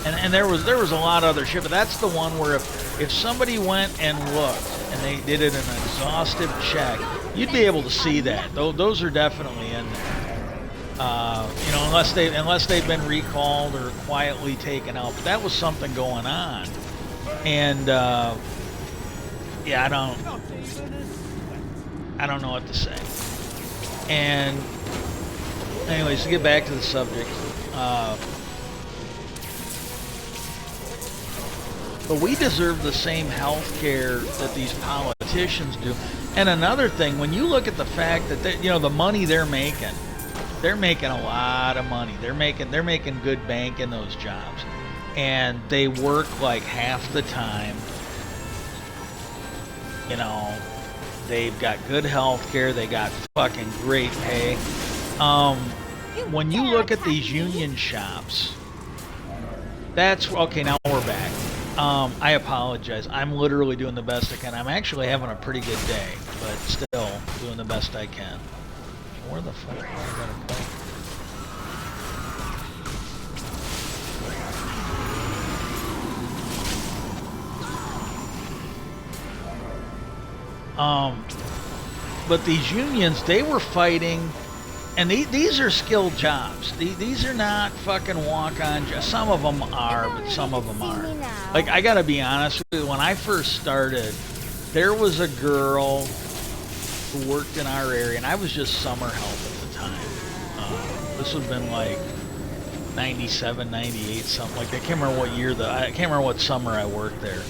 And there was a lot of other shit, but that's the one where if somebody went and looked and they did it an exhaustive check, you'd be able to see that. Those are definitely in there. You know, unless they've been recalled or quietly taken out. But that was something going on. And yeah, I don't know what to say. And anyways, to get back to the subject, but we deserve the same health care that these politicians do. And another thing, when you look at the fact that you know, the money they're making a lot of money. They're making good bank in those jobs, and they work like half the time. You know, they've got good health care. They got fucking great pay. When you look at these union shops, that's okay. Now we're back. I apologize. I'm literally doing the best I can. I'm actually having a pretty good day, but still doing the best I can. Where the fuck am I gonna go? But these unions, they were fighting, and these are skilled jobs. These are not fucking walk-on jobs. Some of them are, but some of them aren't. Like, I gotta be honest with you, when I first started, there was a girl who worked in our area, and I was just summer help at the time. This would have been like 97, 98, something like that. I can't remember what year I can't remember what summer I worked there.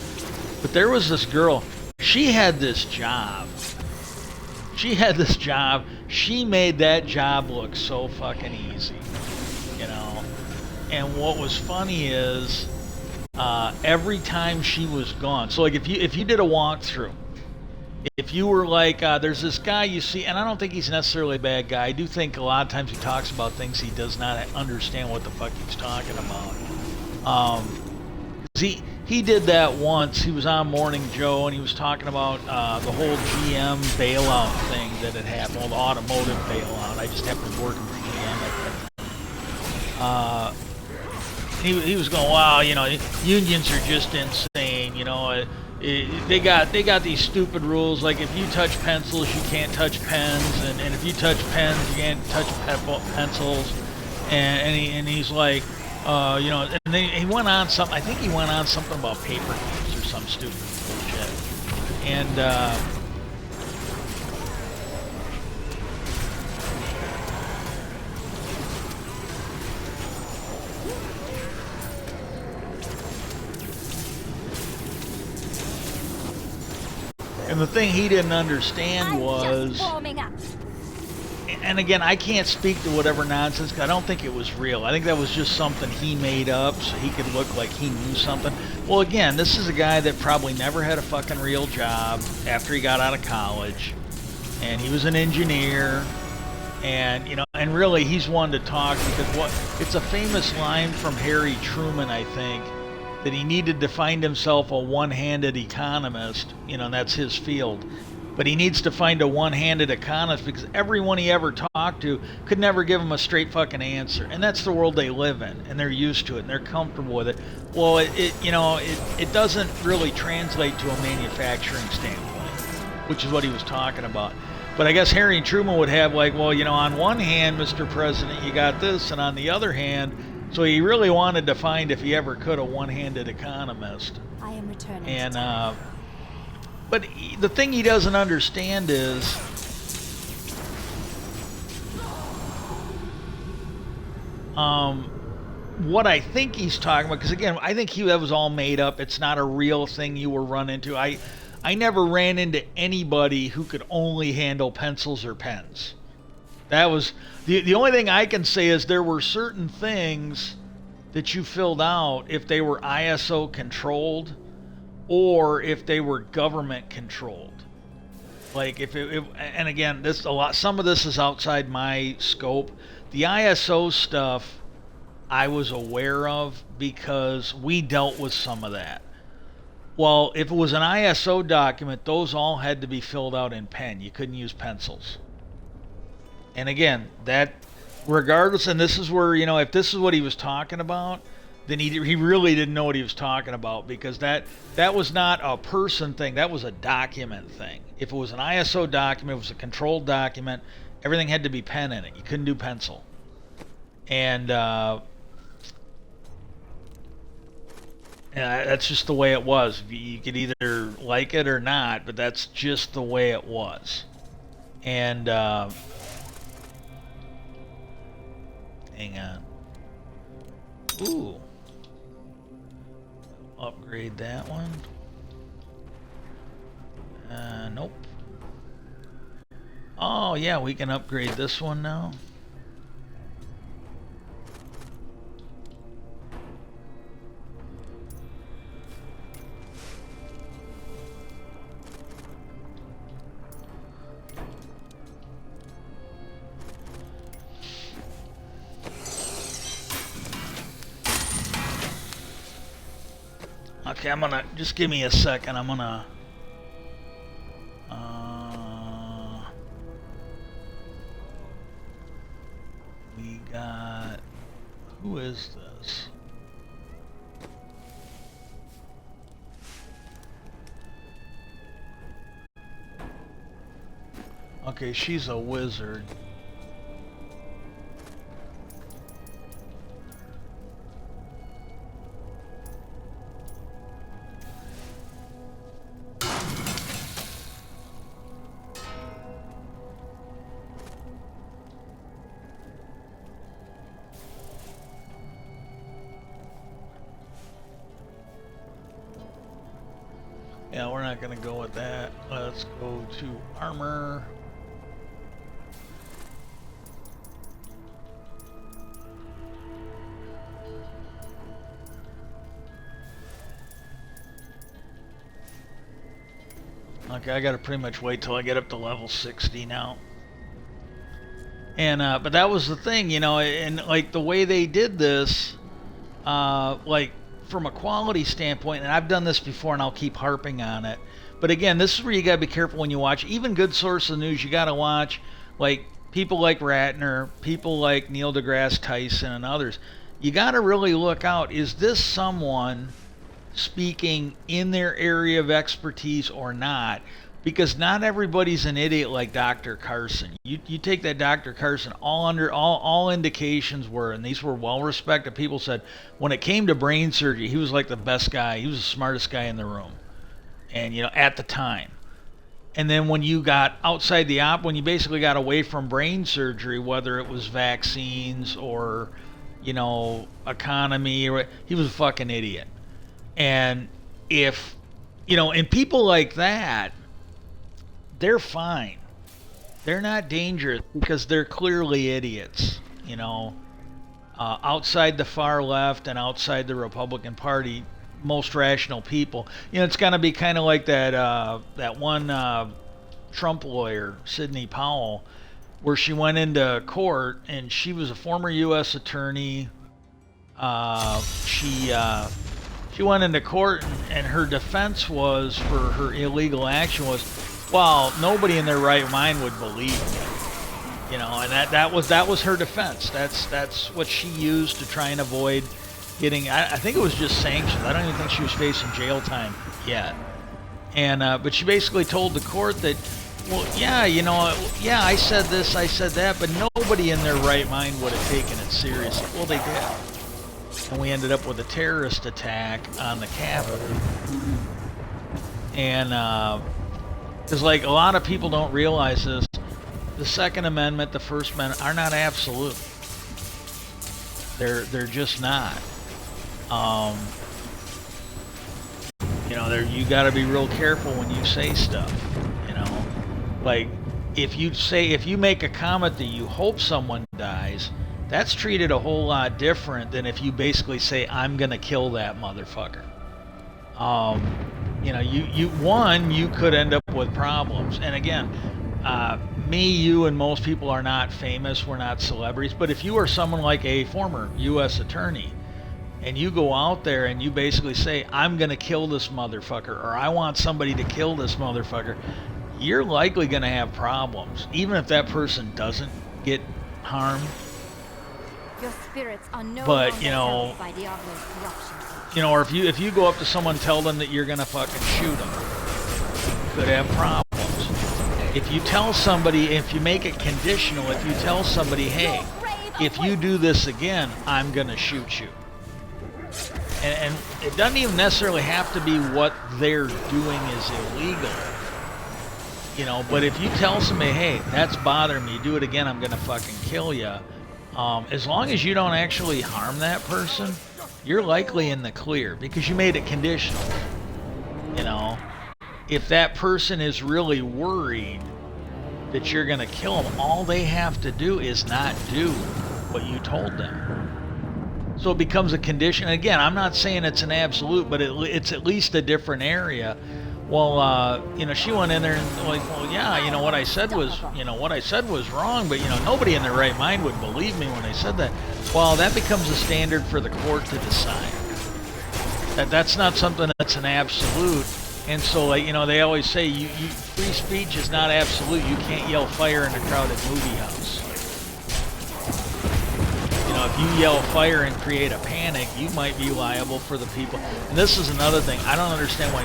But there was this girl, she had this job. She made that job look so fucking easy, you know. And what was funny is, every time she was gone, so like if you did a walkthrough, if you were like, there's this guy you see, and I don't think he's necessarily a bad guy. I do think a lot of times he talks about things he does not understand what the fuck he's talking about. He did that once. He was on Morning Joe, and he was talking about the whole GM bailout thing that had happened, well, the automotive bailout. I just happened to be working for GM. He was going, wow, you know, unions are just insane, you know. They got these stupid rules, like if you touch pencils, you can't touch pens, and if you touch pens, you can't touch pencils. And he's like, You know, and then he went on something. I think he went on something about paper games or some stupid bullshit. And the thing he didn't understand was, just warming up. and again, I can't speak to whatever nonsense. I don't think it was real. I think that was just something he made up so he could look like he knew something. Well, again, this is a guy that probably never had a fucking real job after he got out of college, and he was an engineer, and you know, and really, he's one to talk because it's a famous line from Harry Truman, I think, that he needed to find himself a one-handed economist. You know, and that's his field. But he needs to find a one-handed economist because everyone he ever talked to could never give him a straight fucking answer. And that's the world they live in, and they're used to it, and they're comfortable with it. Well, it doesn't really translate to a manufacturing standpoint, which is what he was talking about. But I guess Harry Truman would have like, well, you know, on one hand, Mr. President, you got this, and on the other hand, so he really wanted to find, if he ever could, a one-handed economist. I am returning. And but the thing he doesn't understand is what I think he's talking about. Because again, I think that was all made up. It's not a real thing you will run into. I never ran into anybody who could only handle pencils or pens. That was the only thing I can say is there were certain things that you filled out if they were ISO controlled or if they were government controlled. Like and again, some of this is outside my scope. The ISO stuff I was aware of because we dealt with some of that. Well, if it was an ISO document, those all had to be filled out in pen. You couldn't use pencils. And again, that regardless, and this is where, you know, if this is what he was talking about, then he really didn't know what he was talking about, because that was not a person thing, that was a document thing. If it was an ISO document, it was a controlled document, everything had to be pen in it. You couldn't do pencil. And that's just the way it was. You could either like it or not, but that's just the way it was. And hang on. Ooh. Upgrade that one. Nope. Oh yeah, we can upgrade this one now. Okay, I'm gonna, just give me a second, I'm gonna we got, who is this? Okay, she's a wizard. Yeah, we're not gonna go with that. Let's go to armor. Okay, I gotta pretty much wait till I get up to level 60 now. And but that was the thing, you know, and like the way they did this, like from a quality standpoint, and I've done this before and I'll keep harping on it, but again, this is where you gotta be careful when you watch even good sources of news. You gotta watch like people like Ratner, people like Neil deGrasse Tyson, and others. You gotta really look out, is this someone speaking in their area of expertise or not? because not everybody's an idiot like Dr. Carson. You take that Dr. Carson, all indications were, and these were well respected people, said when it came to brain surgery, he was like the best guy. He was the smartest guy in the room, and at the time. And then when you got outside the when you basically got away from brain surgery, whether it was vaccines or economy, or he was a fucking idiot. And if and people like that, they're fine. They're not dangerous because they're clearly idiots. Outside the far left and outside the Republican Party, most rational people. It's gonna be kind of like that one Trump lawyer, Sidney Powell, where she went into court and she was a former U.S. attorney. She went into court and her defense was for her illegal action was, well, nobody in their right mind would believe me. And that was her defense. That's what she used to try and avoid getting. I think it was just sanctions. I don't even think she was facing jail time yet. And but she basically told the court that, well, yeah, I said this, I said that, but nobody in their right mind would have taken it seriously. Well, they did. And we ended up with a terrorist attack on the Capitol. And because like a lot of people don't realize this, the Second Amendment, the First Amendment are not absolute. They're just not. You got to be real careful when you say stuff. Like if you make a comment that you hope someone dies, that's treated a whole lot different than if you basically say I'm gonna kill that motherfucker. You could end up with problems. And again, me, you, and most people are not famous. We're not celebrities. But if you are someone like a former U.S. attorney, and you go out there and you basically say I'm gonna kill this motherfucker, or I want somebody to kill this motherfucker, you're likely gonna have problems, even if that person doesn't get harmed. Your spirits are no But longer held by Diablo's corruption. or if you go up to someone, tell them that you're gonna fucking shoot them, you could have problems. If you tell somebody, if you make it conditional, if you tell somebody, hey, if you do this again, I'm gonna shoot you. And it doesn't even necessarily have to be what they're doing is illegal. But if you tell somebody, hey, that's bothering me, do it again, I'm gonna fucking kill you. As long as you don't actually harm that person, you're likely in the clear because you made it conditional. If that person is really worried that you're gonna kill them, all they have to do is not do what you told them. So it becomes a condition. Again, I'm not saying it's an absolute, but it's at least a different area. Well, she went in there and like, well, yeah, what I said was wrong, but nobody in their right mind would believe me when I said that. Well, that becomes a standard for the court to decide. That's not something that's an absolute. And so, like, they always say, free speech is not absolute. You can't yell fire in a crowded movie house. If you yell fire and create a panic, you might be liable for the people. And this is another thing. I don't understand why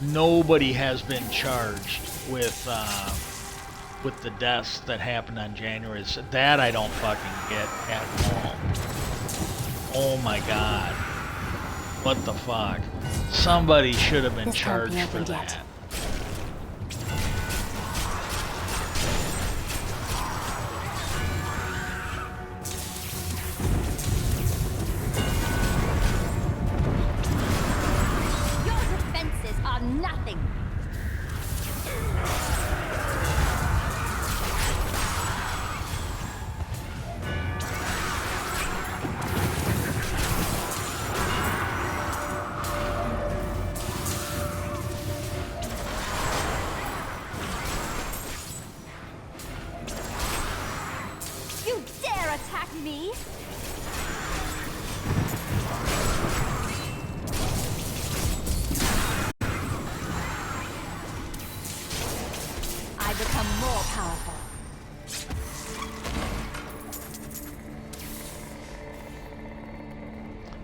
nobody has been charged with the deaths that happened on January. That I don't fucking get at all. Oh my God. What the fuck? Somebody should have been charged for that. Nothing. You dare attack me? Become more powerful.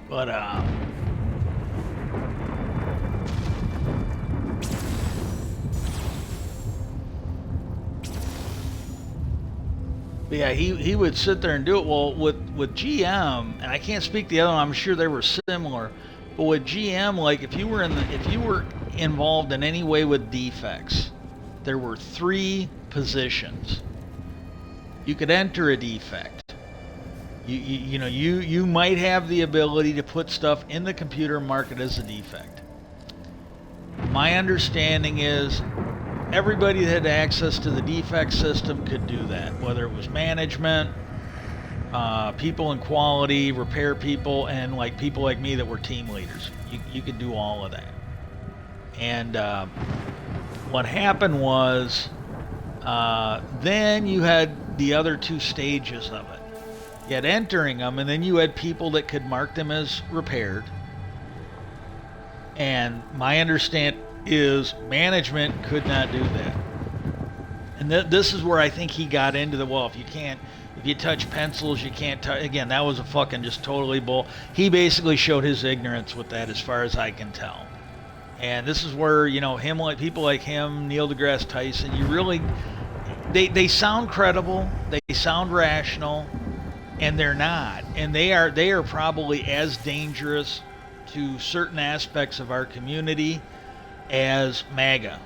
But But yeah, he would sit there and do it. Well, with GM, and I can't speak the other one. I'm sure they were similar, but with GM, like if you were involved in any way with defects, there were 3 positions. You could enter a defect. You might have the ability to put stuff in the computer and mark it as a defect. My understanding is everybody that had access to the defect system could do that, whether it was management, people in quality, repair people, and like people like me that were team leaders. You could do all of that. And what happened was then you had the other 2 stages of it. You had entering them, and then you had people that could mark them as repaired. And my understand is management could not do that. And this is where I think he got into the, well, if you touch pencils, you can't touch. Again, that was a fucking just totally bull. He basically showed his ignorance with that, as far as I can tell. And this is where, him, like people like him, Neil deGrasse Tyson, you really, they sound credible, they sound rational, and they're not. And they are probably as dangerous to certain aspects of our community as MAGA,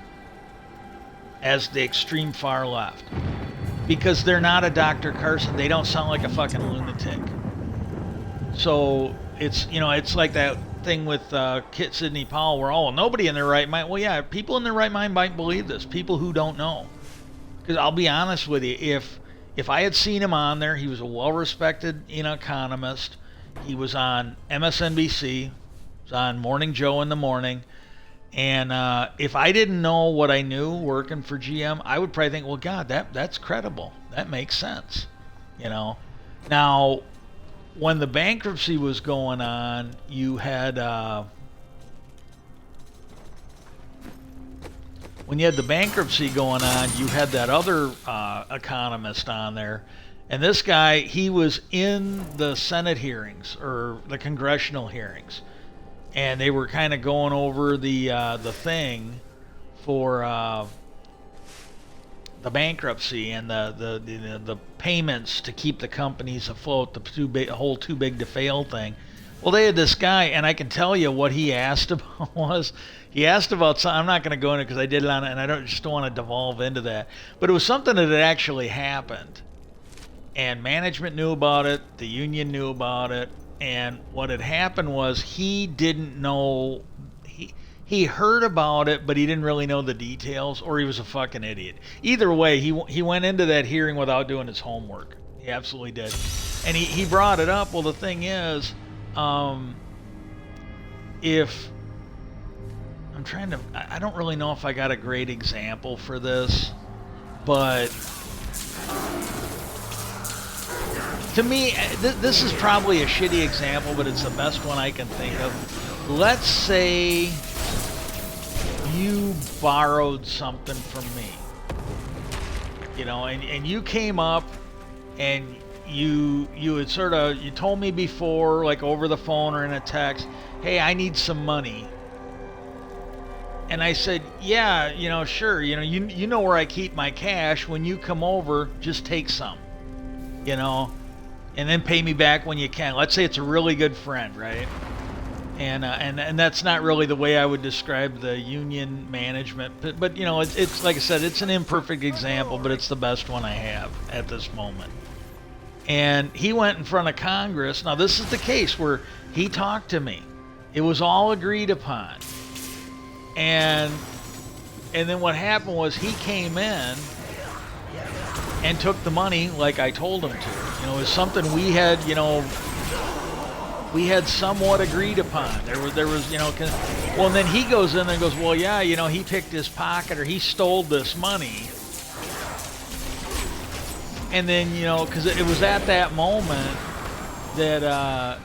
as the extreme far left. Because they're not a Dr. Carson. They don't sound like a fucking lunatic. So it's like that thing with Kit Sidney Powell, where nobody in their right mind. Well, yeah, people in their right mind might believe this. People who don't know. Because I'll be honest with you, if I had seen him on there, he was a well-respected economist. He was on MSNBC. He was on Morning Joe in the morning. And if I didn't know what I knew working for GM, I would probably think, well, God, that's credible. That makes sense. Now, when the bankruptcy was going on, you had when you had the bankruptcy going on, you had that other economist on there. And this guy, he was in the Senate hearings or the congressional hearings. And they were kind of going over the thing for the bankruptcy and the payments to keep the companies afloat, the whole too big to fail thing. Well, they had this guy, and I can tell you what he asked about was, he asked about something. I'm not going to go into it because I did it on it, and I just don't want to devolve into that. But it was something that had actually happened. And management knew about it, the union knew about it. And what had happened was he didn't know, he heard about it, but he didn't really know the details, or he was a fucking idiot. Either way, he went into that hearing without doing his homework. He absolutely did. And he brought it up. Well, the thing is, if, I don't really know if I got a great example for this, but to me, this is probably a shitty example, but it's the best one I can think of. Let's say you borrowed something from me, and you came up and you had you told me before, like over the phone or in a text, hey, I need some money. And I said, yeah, sure, you know where I keep my cash. When you come over, just take some, and then pay me back when you can. Let's say it's a really good friend, right? And that's not really the way I would describe the union management, but it's like I said, it's an imperfect example, but it's the best one I have at this moment. And he went in front of Congress. Now this is the case where he talked to me. It was all agreed upon. And then what happened was he came in and took the money like I told him to. It was something we had, somewhat agreed upon. There was, well, and then he goes in there and goes, well, yeah, he picked his pocket or he stole this money. And then, because it was at that moment that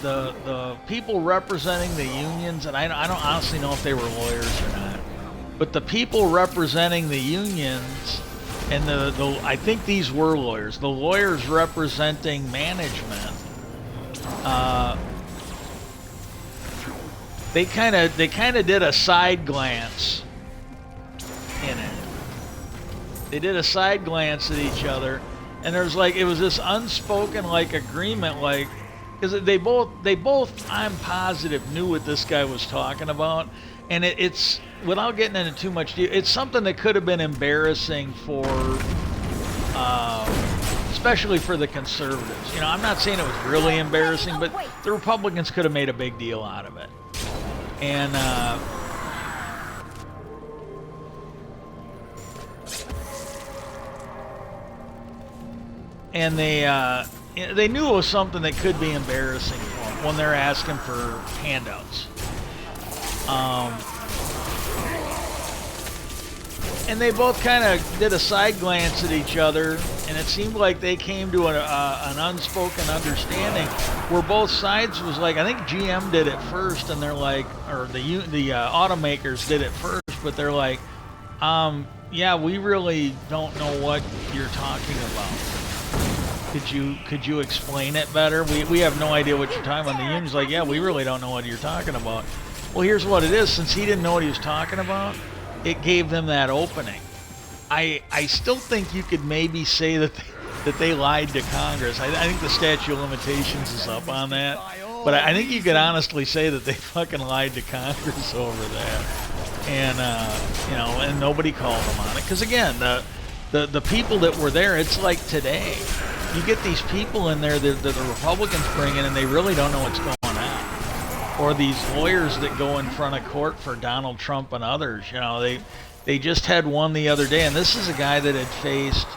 the people representing the unions, and I don't honestly know if they were lawyers or not, but the people representing the unions, and I think these were lawyers, the lawyers representing management, they kind of did a side glance in it. They did a side glance at each other, And there's like, it was this unspoken like agreement, like, because they both, I'm positive, knew what this guy was talking about. And it's, without getting into too much detail, it's something that could have been embarrassing for, especially for the conservatives. You know, I'm not saying it was really embarrassing, but the Republicans could have made a big deal out of it. And, they knew it was something that could be embarrassing for them when they're asking for handouts. And they both kind of did a side glance at each other, and it seemed like they came to an unspoken understanding where both sides was like, I think GM did it first, and they're like, or the automakers did it first, but they're like, yeah, we really don't know what you're talking about. Could you explain it better? We have no idea what you're talking about. The union's like, yeah, we really don't know what you're talking about. Well, here's what it is. Since he didn't know what he was talking about, it gave them that opening. I still think you could maybe say that they lied to Congress. I think the statute of limitations is up on that. But I think you could honestly say that they fucking lied to Congress over that. And, you know, and nobody called them on it. Because, again, the people that were there, it's like today. You get these people in there that the Republicans bring in, and they really don't know what's going on. Or these lawyers that go in front of court for Donald Trump and others. You know, they just had one the other day, and this is a guy that had faced,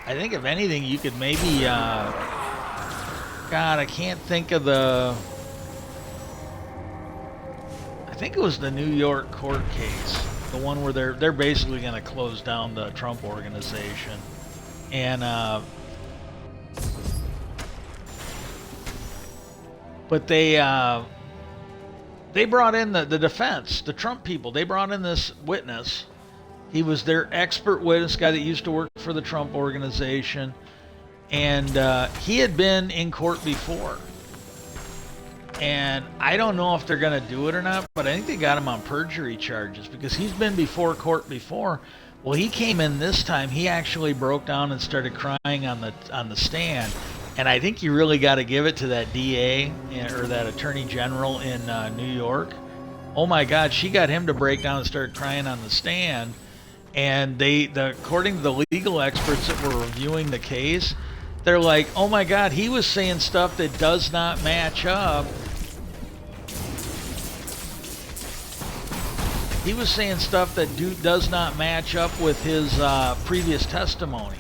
I think if anything, you could maybe, God, I can't think of I think it was the New York court case, the one where they're basically going to close down the Trump organization. And, but they brought in the defense, the Trump people. They brought in this witness. He was their expert witness, guy that used to work for the Trump organization. And he had been in court before. And I don't know if they're going to do it or not, but I think they got him on perjury charges because he's been before court before. Well, he came in this time. He actually broke down and started crying on the stand. And I think you really got to give it to that DA or that Attorney General in New York. Oh my God, she got him to break down and start crying on the stand. And according to the legal experts that were reviewing the case, they're like, oh my God, he was saying stuff that does not match up. He was saying stuff that does not match up with his previous testimony.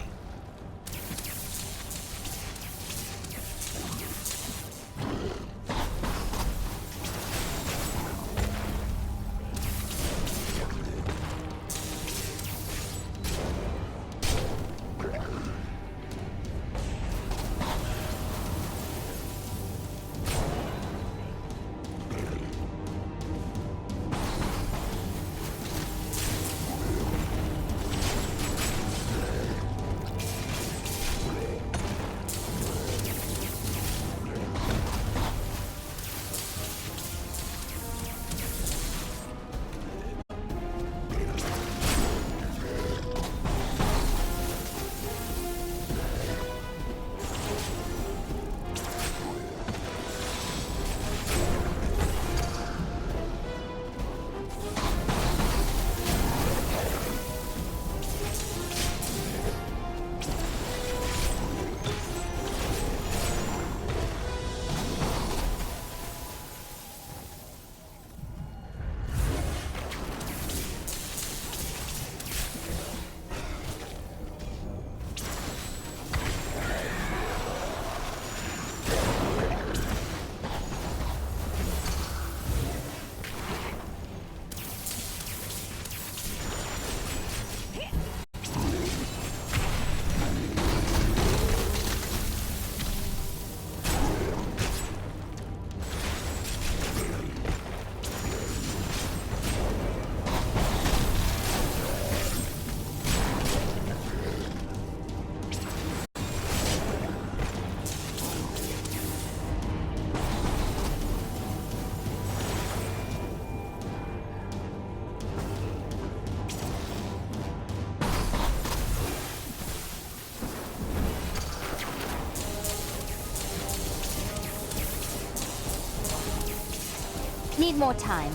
need more time.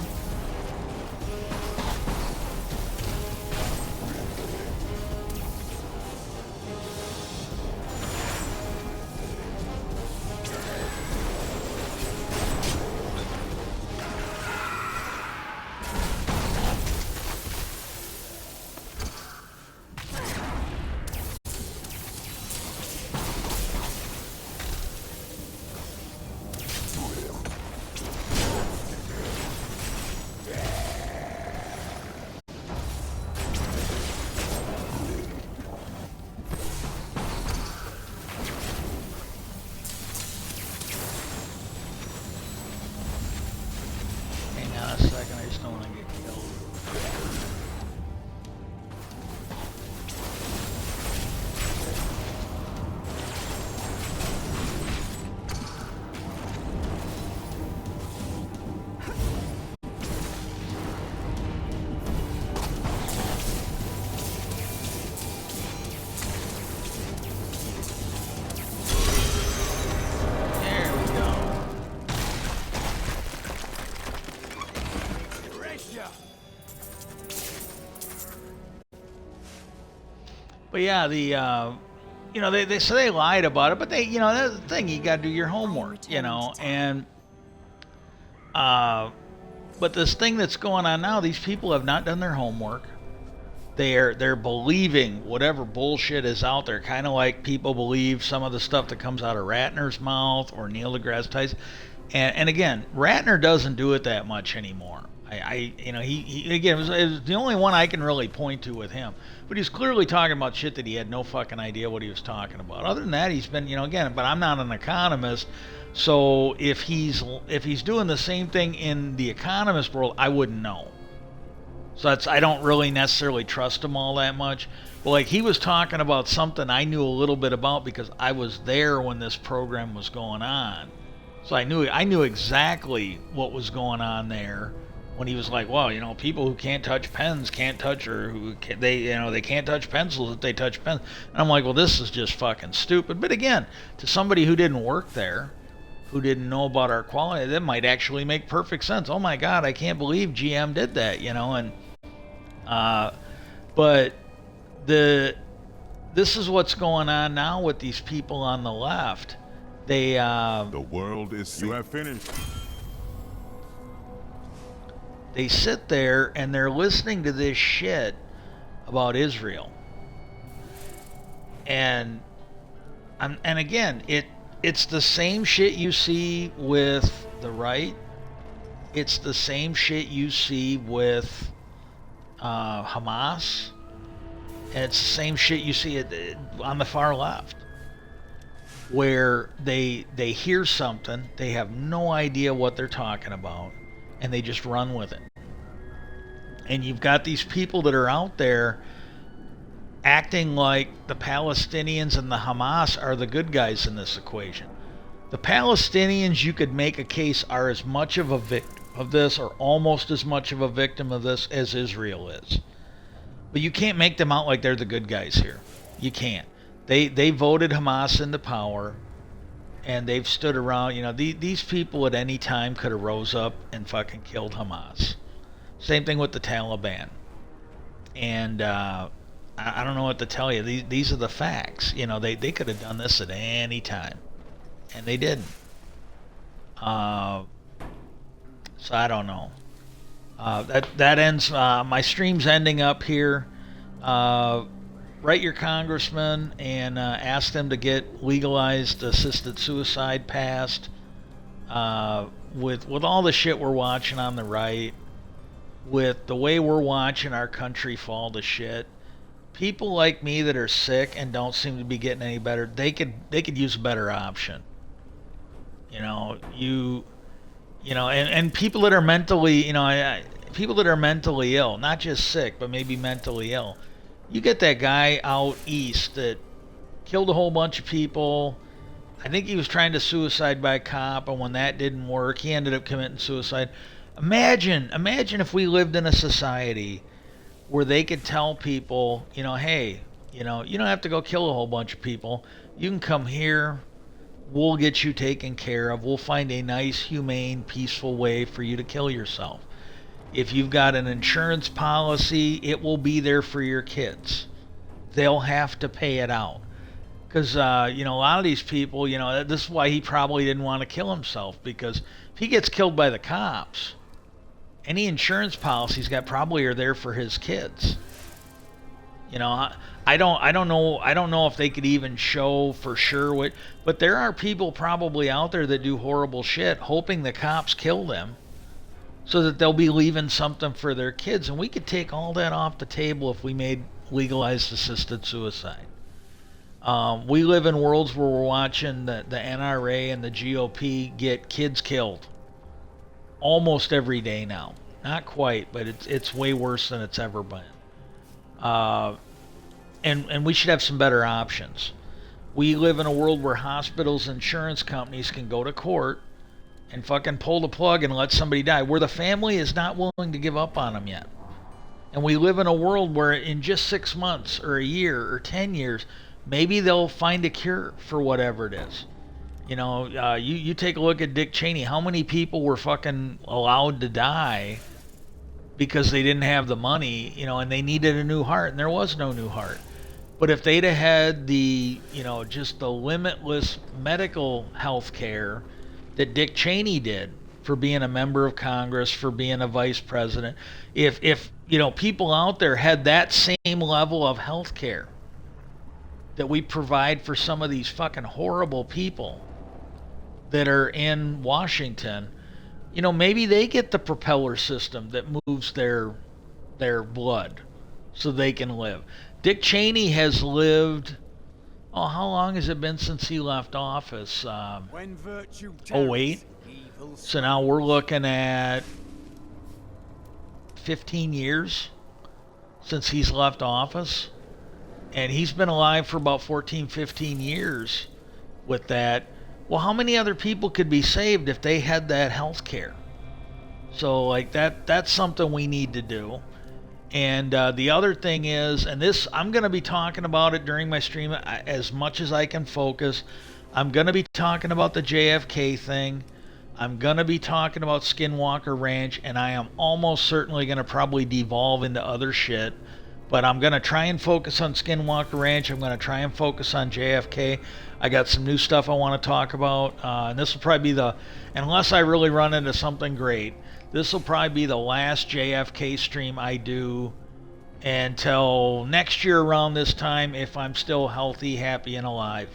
Hang on a second, I just don't want to get killed. There we go. But yeah, you know, they say they lied about it, but they, you know, that's the thing. You got to do your homework, you know, and but this thing that's going on now, these people have not done their homework. They're believing whatever bullshit is out there, kind of like people believe some of the stuff that comes out of Ratner's mouth or Neil deGrasse Tyson. And again, Ratner doesn't do it that much anymore. You know, he again, it was the only one I can really point to with him. But he's clearly talking about shit that he had no fucking idea what he was talking about. Other than that, he's been, you know, again, but I'm not an economist, so if he's doing the same thing in the economist world, I wouldn't know. So I don't really necessarily trust him all that much. But like, he was talking about something I knew a little bit about because I was there when this program was going on. So I knew exactly what was going on there when he was like, well, you know, people who can't touch pens can't touch, or they can't touch pencils if they touch pens. And I'm like, well, this is just fucking stupid. But again, to somebody who didn't work there, who didn't know about our quality, that might actually make perfect sense. Oh my God, I can't believe GM did that, you know. And but this is what's going on now with these people on the left. They The world is. You have finished. They sit there and they're listening to this shit about Israel. And again, it's the same shit you see with the right. It's the same shit you see with Hamas. And it's the same shit you see on the far left, where they hear something, they have no idea what they're talking about, and they just run with it. And you've got these people that are out there acting like the Palestinians and the Hamas are the good guys in this equation. The Palestinians, you could make a case, are as much of a victim of this, or almost as much of a victim of this, as Israel is. But you can't make them out like they're the good guys here. You can't. They voted Hamas into power, and they've stood around. You know, these people at any time could have rose up and fucking killed Hamas. Same thing with the Taliban. And I don't know what to tell you. These are the facts. You know, they could have done this at any time, and they didn't. So I don't know. That ends. My stream's ending up here. Write your congressman and ask them to get legalized assisted suicide passed. With all the shit we're watching on the right, with the way we're watching our country fall to shit, people like me that are sick and don't seem to be getting any better, they could use a better option. You know, and people that are mentally, people that are mentally ill, not just sick, but maybe mentally ill. You get that guy out east that killed a whole bunch of people. I think he was trying to suicide by a cop, and when that didn't work, he ended up committing suicide. Imagine if we lived in a society where they could tell people, hey, you don't have to go kill a whole bunch of people. You can come here, we'll get you taken care of. We'll find a nice, humane, peaceful way for you to kill yourself. If you've got an insurance policy, it will be there for your kids. They'll have to pay it out. Because, a lot of these people, this is why he probably didn't want to kill himself. Because if he gets killed by the cops, any insurance policies got probably are there for his kids. I don't know if they could even show for sure what, but there are people probably out there that do horrible shit, hoping the cops kill them, so that they'll be leaving something for their kids. And we could take all that off the table if we made legalized assisted suicide. We live in worlds where we're watching the NRA and the GOP get kids killed almost every day now. Not quite, but it's way worse than it's ever been. And we should have some better options. We live in a world where hospitals, insurance companies can go to court and fucking pull the plug and let somebody die, where the family is not willing to give up on them yet. And we live in a world where in just 6 months or a year or 10 years, maybe they'll find a cure for whatever it is. You take a look at Dick Cheney. How many people were fucking allowed to die because they didn't have the money, and they needed a new heart, and there was no new heart. But if they'd have had the, just the limitless medical health care that Dick Cheney did for being a member of Congress, for being a vice president, if people out there had that same level of health care that we provide for some of these fucking horrible people that are in Washington, maybe they get the propeller system that moves their blood so they can live. Dick Cheney has lived, how long has it been since he left office? 08? So now we're looking at 15 years since he's left office. And he's been alive for about 14, 15 years with that. Well, how many other people could be saved if they had that health care? So, that's something we need to do. And the other thing is, and this, I'm going to be talking about it during my stream as much as I can focus. I'm going to be talking about the JFK thing. I'm going to be talking about Skinwalker Ranch, and I am almost certainly going to probably devolve into other shit. But I'm going to try and focus on Skinwalker Ranch. I'm going to try and focus on JFK. I got some new stuff I want to talk about. And this will probably be unless I really run into something great, this will probably be the last JFK stream I do until next year around this time, if I'm still healthy, happy, and alive.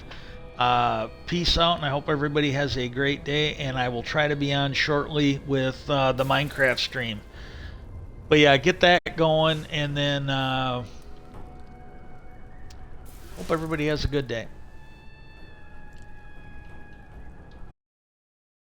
Peace out, and I hope everybody has a great day. And I will try to be on shortly with the Minecraft stream. But yeah, get that going, and then hope everybody has a good day.